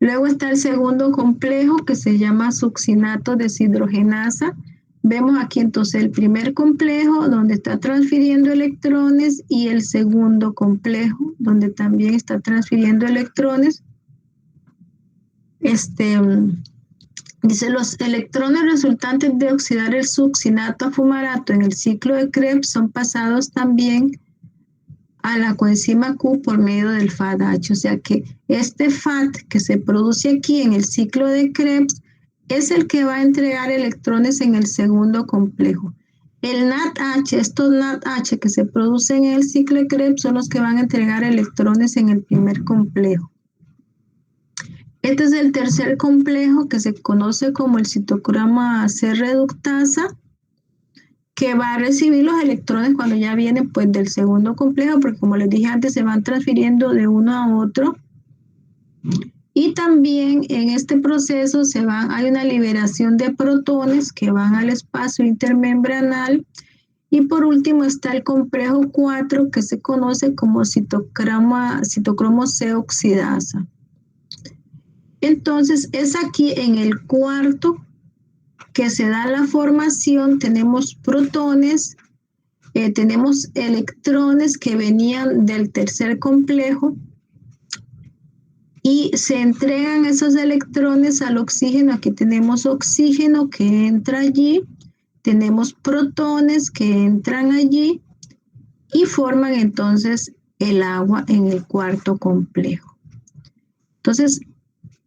Luego está el segundo complejo que se llama succinato deshidrogenasa. Vemos aquí entonces el primer complejo donde está transfiriendo electrones y el segundo complejo donde también está transfiriendo electrones. Dice, los electrones resultantes de oxidar el succinato a fumarato en el ciclo de Krebs son pasados también a la coenzima Q por medio del FADH. O sea que este FAT que se produce aquí en el ciclo de Krebs es el que va a entregar electrones en el segundo complejo. El NADH, estos NADH que se producen en el ciclo de Krebs son los que van a entregar electrones en el primer complejo. Este es el tercer complejo que se conoce como el citocromo C reductasa, que va a recibir los electrones cuando ya vienen pues del segundo complejo, porque como les dije antes, se van transfiriendo de uno a otro. Y también en este proceso hay una liberación de protones que van al espacio intermembranal. Y por último está el complejo 4 que se conoce como citocromo C oxidasa. Entonces es aquí en el cuarto que se da la formación, tenemos protones, tenemos electrones que venían del tercer complejo y se entregan esos electrones al oxígeno. Aquí tenemos oxígeno que entra allí, tenemos protones que entran allí y forman entonces el agua en el cuarto complejo. Entonces,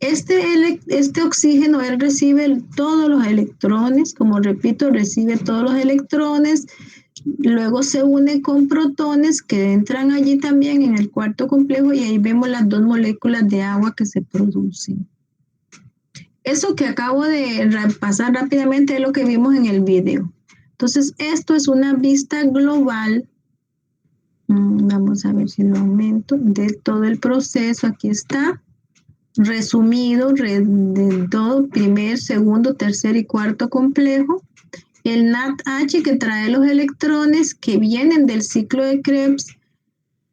este oxígeno, él recibe todos los electrones, como repito, recibe todos los electrones, luego se une con protones que entran allí también en el cuarto complejo y ahí vemos las dos moléculas de agua que se producen. Eso que acabo de pasar rápidamente es lo que vimos en el video. Entonces, esto es una vista global. Vamos a ver si lo aumento, de todo el proceso. Aquí está. Resumido de todo, primer, segundo, tercer y cuarto complejo. El NADH que trae los electrones que vienen del ciclo de Krebs,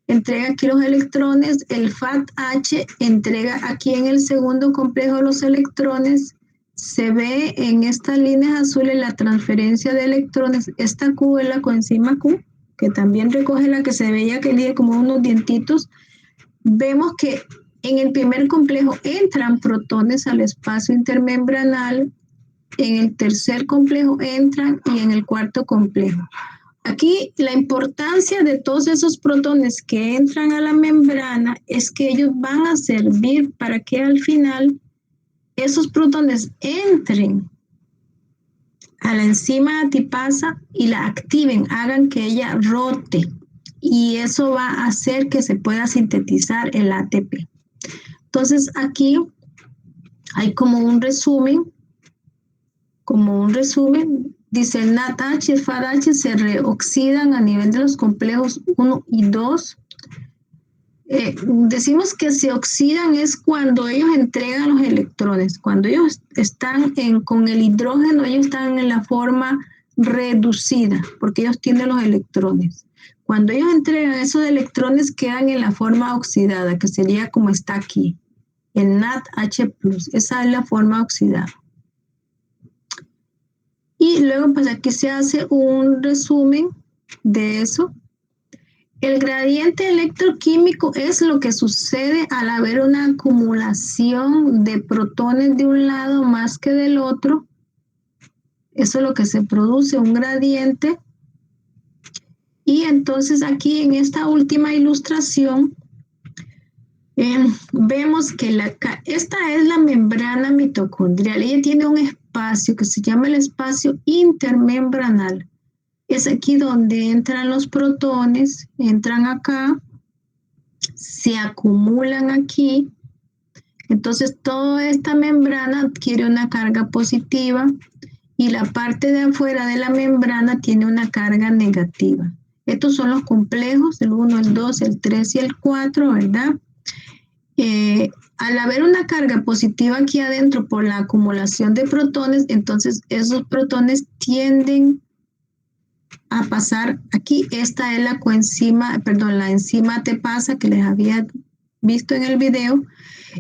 entrega aquí los electrones. El FADH entrega aquí en el segundo complejo los electrones. Se ve en estas líneas azules la transferencia de electrones. Esta Q es la coenzima Q, que también recoge la que se veía que tiene como unos dientitos. Vemos que en el primer complejo entran protones al espacio intermembranal, en el tercer complejo entran y en el cuarto complejo. Aquí la importancia de todos esos protones que entran a la membrana es que ellos van a servir para que al final esos protones entren a la enzima ATPasa y la activen, hagan que ella rote y eso va a hacer que se pueda sintetizar el ATP. Entonces aquí hay como un resumen, dice el NADH y el FADH se reoxidan a nivel de los complejos 1 y 2. Decimos que se oxidan es cuando ellos entregan los electrones, cuando ellos están con el hidrógeno, ellos están en la forma reducida, porque ellos tienen los electrones. Cuando ellos entregan esos electrones quedan en la forma oxidada, que sería como está aquí. El NADH+, esa es la forma oxidada. Y luego pues aquí se hace un resumen de eso. El gradiente electroquímico es lo que sucede al haber una acumulación de protones de un lado más que del otro. Eso es lo que se produce, un gradiente. Y entonces aquí en esta última ilustración vemos que esta es la membrana mitocondrial. Ella tiene un espacio que se llama el espacio intermembranal. Es aquí donde entran los protones, entran acá, se acumulan aquí. Entonces toda esta membrana adquiere una carga positiva y la parte de afuera de la membrana tiene una carga negativa. Estos son los complejos, el 1, el 2, el 3 y el 4, ¿verdad? Al haber una carga positiva aquí adentro por la acumulación de protones, entonces esos protones tienden a pasar aquí. Esta es la enzima ATPasa que les había visto en el video.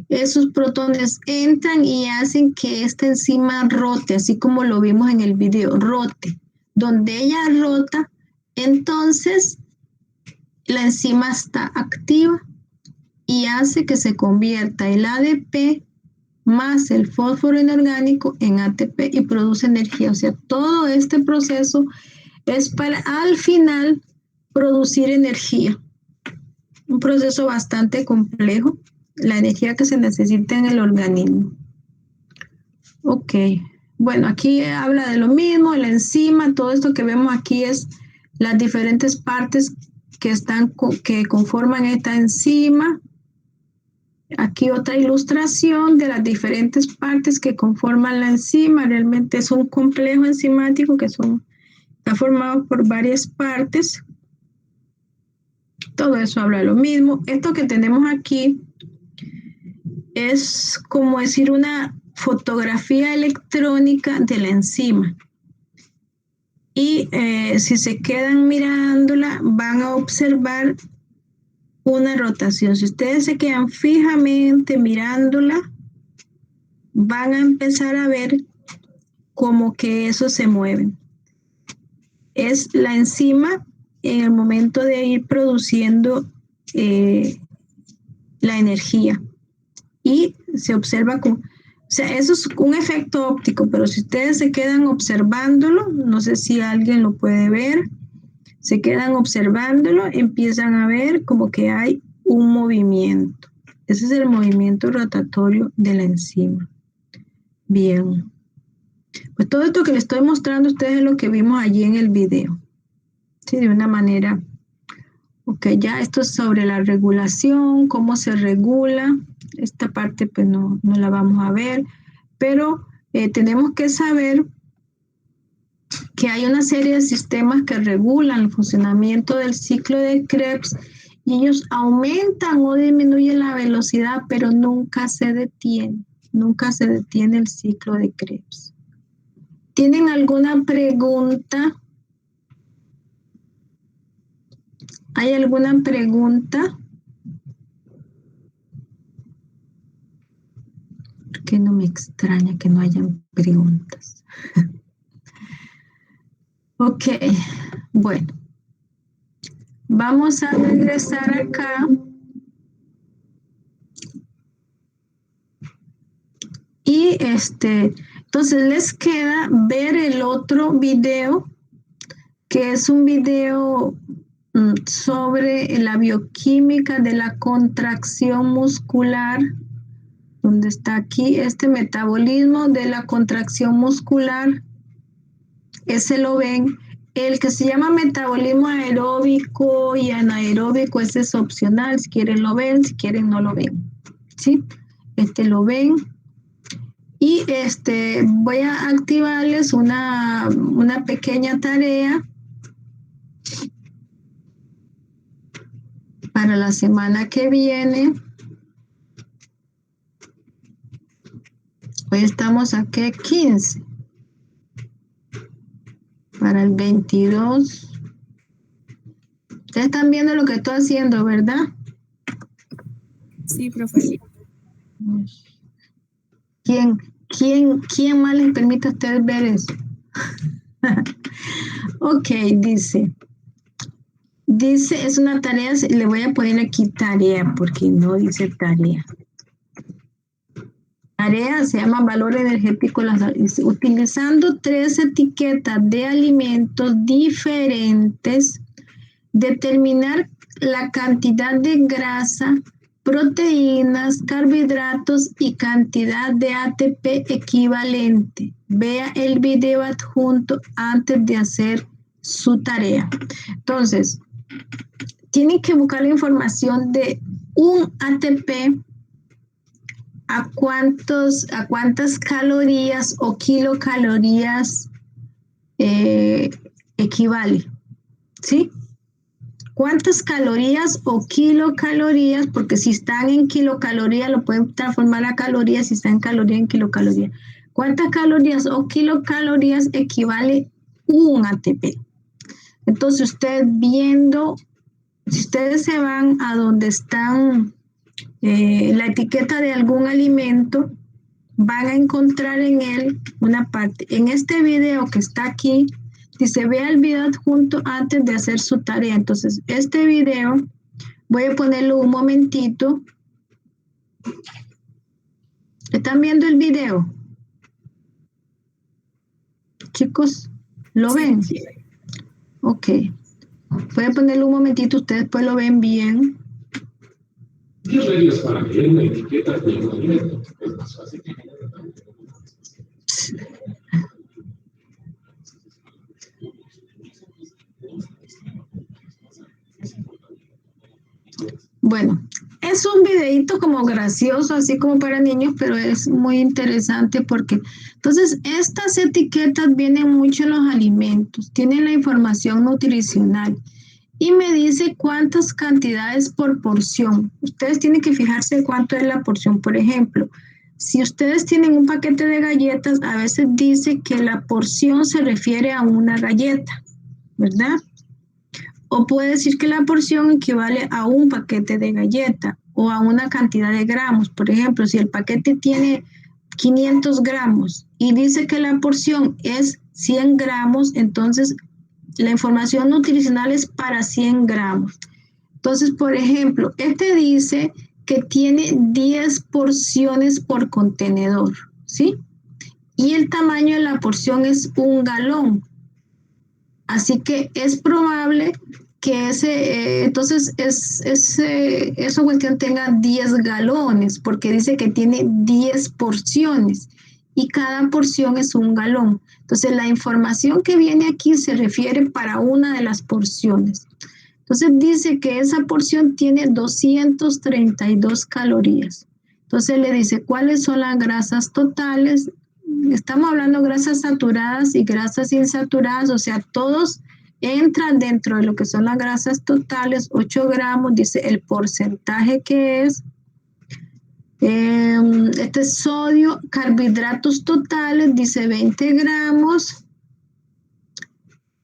Esos protones entran y hacen que esta enzima rote, así como lo vimos en el video, rote. Donde ella rota, entonces la enzima está activa y hace que se convierta el ADP más el fósforo inorgánico en ATP y produce energía. O sea, todo este proceso es para al final producir energía. Un proceso bastante complejo, la energía que se necesita en el organismo. Ok, bueno, aquí habla de lo mismo, la enzima, todo esto que vemos aquí es las diferentes partes que conforman esta enzima. Aquí otra ilustración de las diferentes partes que conforman la enzima. Realmente es un complejo enzimático que está formado por varias partes. Todo eso habla de lo mismo. Esto que tenemos aquí es como decir una fotografía electrónica de la enzima. Y si se quedan mirándola, van a observar una rotación. Si ustedes se quedan fijamente mirándola, van a empezar a ver como que eso se mueve. Es la enzima en el momento de ir produciendo la energía. Y se observa o sea, eso es un efecto óptico, pero si ustedes se quedan observándolo, no sé si alguien lo puede ver, se quedan observándolo, empiezan a ver como que hay un movimiento. Ese es el movimiento rotatorio de la enzima. Bien. Pues todo esto que les estoy mostrando a ustedes es lo que vimos allí en el video. Sí, de una manera. Ok, ya esto es sobre la regulación, cómo se regula. Esta parte pues no la vamos a ver, pero tenemos que saber que hay una serie de sistemas que regulan el funcionamiento del ciclo de Krebs y ellos aumentan o disminuyen la velocidad, pero nunca se detiene el ciclo de Krebs. ¿Tienen alguna pregunta? ¿Hay alguna pregunta? ¿Por qué no me extraña que no hayan preguntas? Ok, bueno. Vamos a regresar acá. Y entonces les queda ver el otro video, que es un video sobre la bioquímica de la contracción muscular, donde está aquí este metabolismo de la contracción muscular. Ese lo ven. El que se llama metabolismo aeróbico y anaeróbico, ese es opcional. Si quieren lo ven, si quieren no lo ven. ¿Sí? Lo ven. Y voy a activarles una pequeña tarea para la semana que viene. Hoy estamos aquí 15. Para el 22. Ustedes están viendo lo que estoy haciendo, ¿verdad? Sí, profe. ¿Quién más les permite a ustedes ver eso? Ok, dice, es una tarea, le voy a poner aquí tarea, porque no dice tarea. Tarea se llama valor energético, utilizando 3 etiquetas de alimentos diferentes, determinar la cantidad de grasa, proteínas, carbohidratos y cantidad de ATP equivalente. Vea el video adjunto antes de hacer su tarea. Entonces, tienen que buscar la información de un ATP, a cuántas calorías o kilocalorías equivale, ¿sí? ¿Cuántas calorías o kilocalorías? Porque si están en kilocalorías lo pueden transformar a calorías, si están en calorías en kilocalorías. ¿Cuántas calorías o kilocalorías equivale un ATP? Entonces ustedes viendo, si ustedes se van a donde están la etiqueta de algún alimento, van a encontrar en él una parte. En este video que está aquí, dice, vea el video adjunto antes de hacer su tarea. Entonces, este video, voy a ponerlo un momentito. ¿Están viendo el video? Chicos, ¿lo ven? Ok. Voy a ponerlo un momentito, ustedes pues lo ven bien. 10 reglas para leer una etiqueta de un alimento. Es más fácil que Bueno, es un videito como gracioso, así como para niños, pero es muy interesante porque entonces estas etiquetas vienen mucho en los alimentos, tienen la información nutricional y me dice cuántas cantidades por porción. Ustedes tienen que fijarse cuánto es la porción. Por ejemplo, si ustedes tienen un paquete de galletas, a veces dice que la porción se refiere a una galleta, ¿verdad? O puede decir que la porción equivale a un paquete de galleta o a una cantidad de gramos. Por ejemplo, si el paquete tiene 500 gramos y dice que la porción es 100 gramos, entonces la información nutricional es para 100 gramos. Entonces, por ejemplo, este dice que tiene 10 porciones por contenedor, ¿sí? Y el tamaño de la porción es 1 galón. Así que es probable que esa cuestión tenga 10 galones, porque dice que tiene 10 porciones y cada porción es 1 galón. Entonces la información que viene aquí se refiere para una de las porciones. Entonces dice que esa porción tiene 232 calorías. Entonces le dice cuáles son las grasas totales. Estamos hablando de grasas saturadas y grasas insaturadas, o sea, todos entran dentro de lo que son las grasas totales, 8 gramos, dice el porcentaje que es. Este es sodio, carbohidratos totales, dice 20 gramos.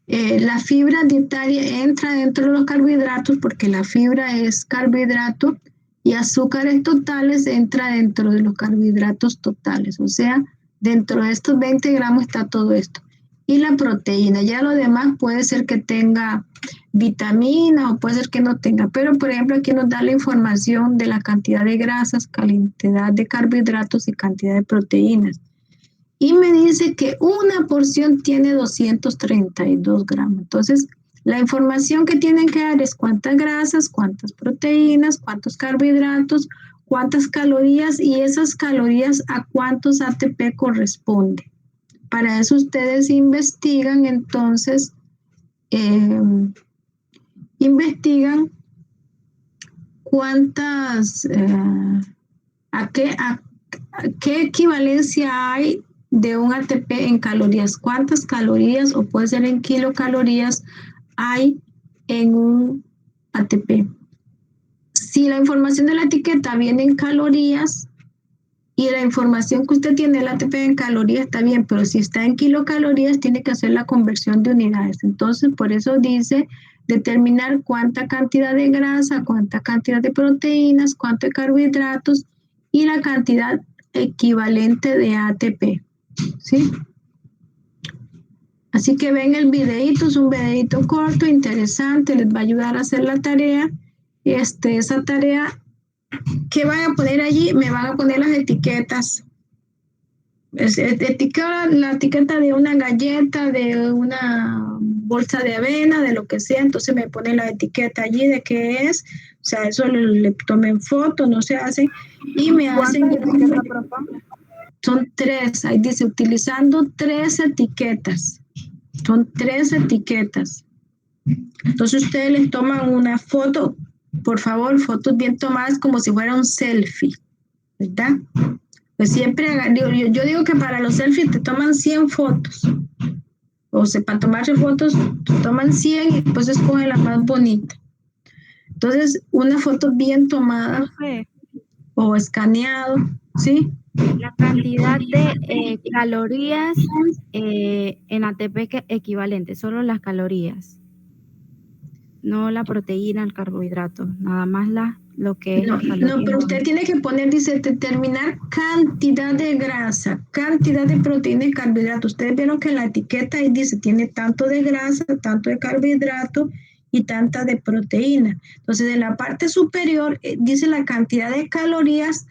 La fibra dietaria entra dentro de los carbohidratos porque la fibra es carbohidrato y azúcares totales entra dentro de los carbohidratos totales, o sea, dentro de estos 20 gramos está todo esto. Y la proteína, ya lo demás puede ser que tenga vitamina o puede ser que no tenga, pero por ejemplo aquí nos da la información de la cantidad de grasas, cantidad de carbohidratos y cantidad de proteínas. Y me dice que una porción tiene 232 gramos. Entonces, la información que tienen que dar es cuántas grasas, cuántas proteínas, cuántos carbohidratos, cuántas calorías y esas calorías a cuántos ATP corresponde. Para eso ustedes investigan, entonces, investigan cuántas, a qué equivalencia hay de un ATP en calorías, cuántas calorías o puede ser en kilocalorías hay en un ATP. Si la información de la etiqueta viene en calorías y la información que usted tiene del ATP en calorías está bien, pero si está en kilocalorías tiene que hacer la conversión de unidades. Entonces, por eso dice determinar cuánta cantidad de grasa, cuánta cantidad de proteínas, cuánto de carbohidratos y la cantidad equivalente de ATP, ¿sí? Así que ven el videito, es un videito corto, interesante, les va a ayudar a hacer la tarea. Esa tarea, ¿qué van a poner allí? Me van a poner las etiquetas. La etiqueta de una galleta, de una bolsa de avena, de lo que sea, entonces me pone la etiqueta allí de qué es, o sea, eso le tomen foto, no se hace, y me hacen... Son 3, ahí dice, utilizando 3 etiquetas, son 3 etiquetas. Entonces ustedes les toman una foto, por favor, fotos bien tomadas como si fuera un selfie, ¿verdad? Pues siempre, yo digo que para los selfies te toman 100 fotos. O sea, para tomarse fotos te toman 100 y después escogen la más bonita. Entonces, una foto bien tomada o escaneado, ¿sí? La cantidad de calorías en ATP equivalente, solo las calorías. No la proteína, el carbohidrato, nada más lo que es No, las calorías. no, pero usted tiene que poner, dice, determinar cantidad de grasa, cantidad de proteína y carbohidrato. Ustedes vieron que en la etiqueta ahí dice, tiene tanto de grasa, tanto de carbohidrato y tanta de proteína. Entonces, en la parte superior dice la cantidad de calorías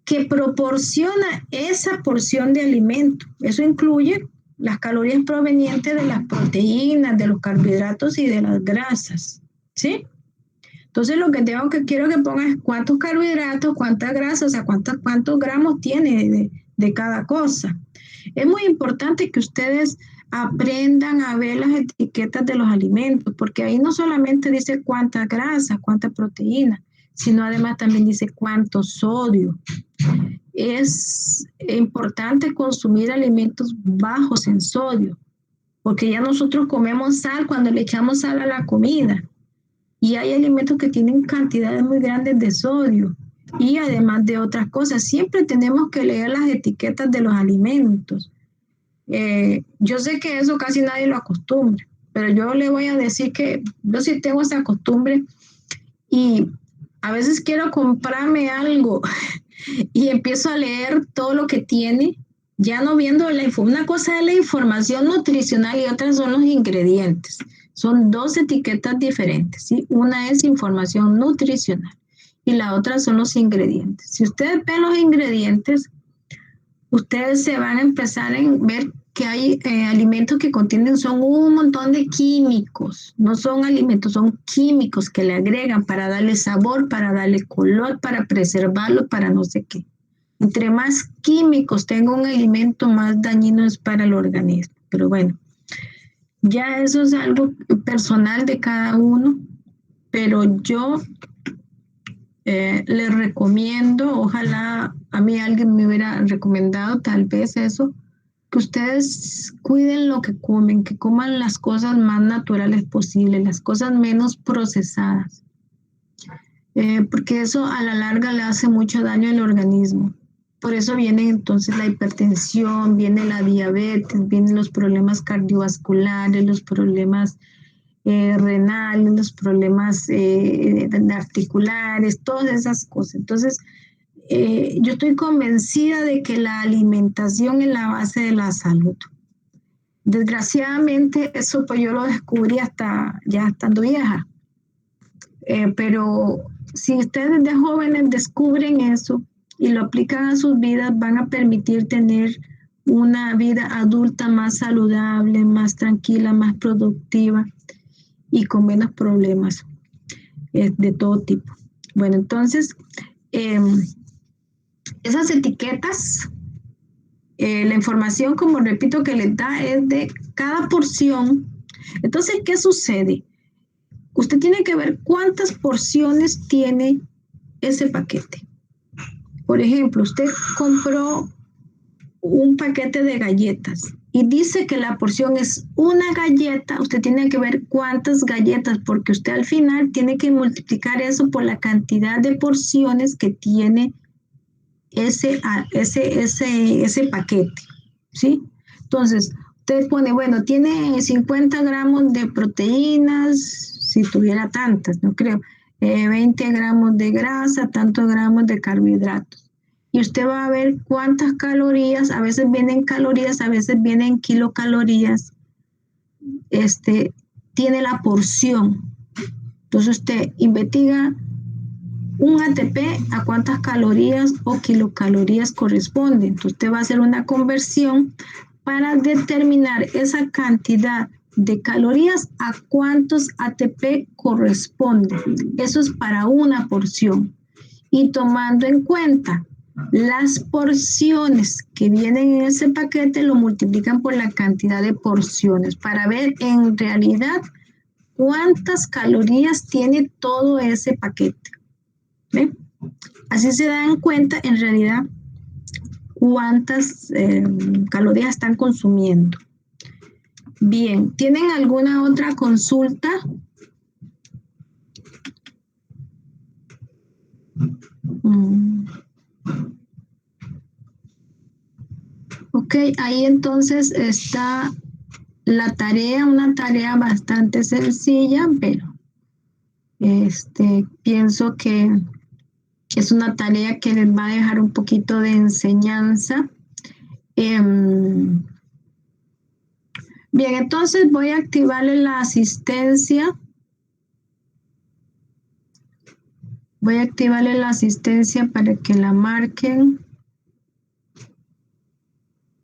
que proporciona esa porción de alimento. Eso incluye las calorías provenientes de las proteínas, de los carbohidratos y de las grasas, ¿sí? Entonces lo que quiero que pongas es cuántos carbohidratos, cuántas grasas, o sea, cuántos gramos tiene de cada cosa. Es muy importante que ustedes aprendan a ver las etiquetas de los alimentos, porque ahí no solamente dice cuánta grasa, cuánta proteína, sino además también dice cuánto sodio. Es importante consumir alimentos bajos en sodio, porque ya nosotros comemos sal cuando le echamos sal a la comida. Y hay alimentos que tienen cantidades muy grandes de sodio y además de otras cosas. Siempre tenemos que leer las etiquetas de los alimentos. Yo sé que eso casi nadie lo acostumbra, pero yo le voy a decir que yo sí tengo esa costumbre y a veces quiero comprarme algo y empiezo a leer todo lo que tiene, ya no viendo una cosa es la información nutricional y otra son los ingredientes. Son dos etiquetas diferentes, ¿sí? Una es información nutricional y la otra son los ingredientes. Si ustedes ven los ingredientes, ustedes se van a empezar a ver que hay alimentos que contienen, son un montón de químicos, no son alimentos, son químicos que le agregan para darle sabor, para darle color, para preservarlo, para no sé qué. Entre más químicos tenga un alimento, más dañino es para el organismo. Pero bueno, ya eso es algo personal de cada uno, pero yo les recomiendo, ojalá a mí alguien me hubiera recomendado tal vez eso, que ustedes cuiden lo que comen, que coman las cosas más naturales posibles, las cosas menos procesadas, porque eso a la larga le hace mucho daño al organismo. Por eso viene entonces la hipertensión, viene la diabetes, vienen los problemas cardiovasculares, los problemas renales, los problemas articulares, todas esas cosas. Entonces, yo estoy convencida de que la alimentación es la base de la salud. Desgraciadamente, eso pues yo lo descubrí hasta ya estando vieja. Pero si ustedes de jóvenes descubren eso y lo aplican a sus vidas, van a permitir tener una vida adulta más saludable, más tranquila, más productiva y con menos problemas de todo tipo. Bueno, entonces, esas etiquetas, la información, como repito, que les da es de cada porción. Entonces, ¿qué sucede? Usted tiene que ver cuántas porciones tiene ese paquete. Por ejemplo, usted compró un paquete de galletas y dice que la porción es una galleta, usted tiene que ver cuántas galletas, porque usted al final tiene que multiplicar eso por la cantidad de porciones que tiene ese paquete, ¿sí? Entonces, usted pone, bueno, tiene 50 gramos de proteínas, si tuviera tantas, no creo, 20 gramos de grasa, tantos gramos de carbohidratos. Y usted va a ver cuántas calorías, a veces vienen calorías, a veces vienen kilocalorías, tiene la porción. Entonces usted investiga un ATP a cuántas calorías o kilocalorías corresponde. Entonces usted va a hacer una conversión para determinar esa cantidad de calorías a cuántos ATP corresponde. Eso es para una porción. Y tomando en cuenta las porciones que vienen en ese paquete, lo multiplican por la cantidad de porciones para ver en realidad cuántas calorías tiene todo ese paquete. ¿Ve? Así se dan cuenta en realidad cuántas calorías están consumiendo. Bien, ¿tienen alguna otra consulta? Ok, ahí entonces está la tarea, una tarea bastante sencilla, pero pienso que es una tarea que les va a dejar un poquito de enseñanza. Bien, entonces voy a activarle la asistencia. Voy a activarle la asistencia para que la marquen.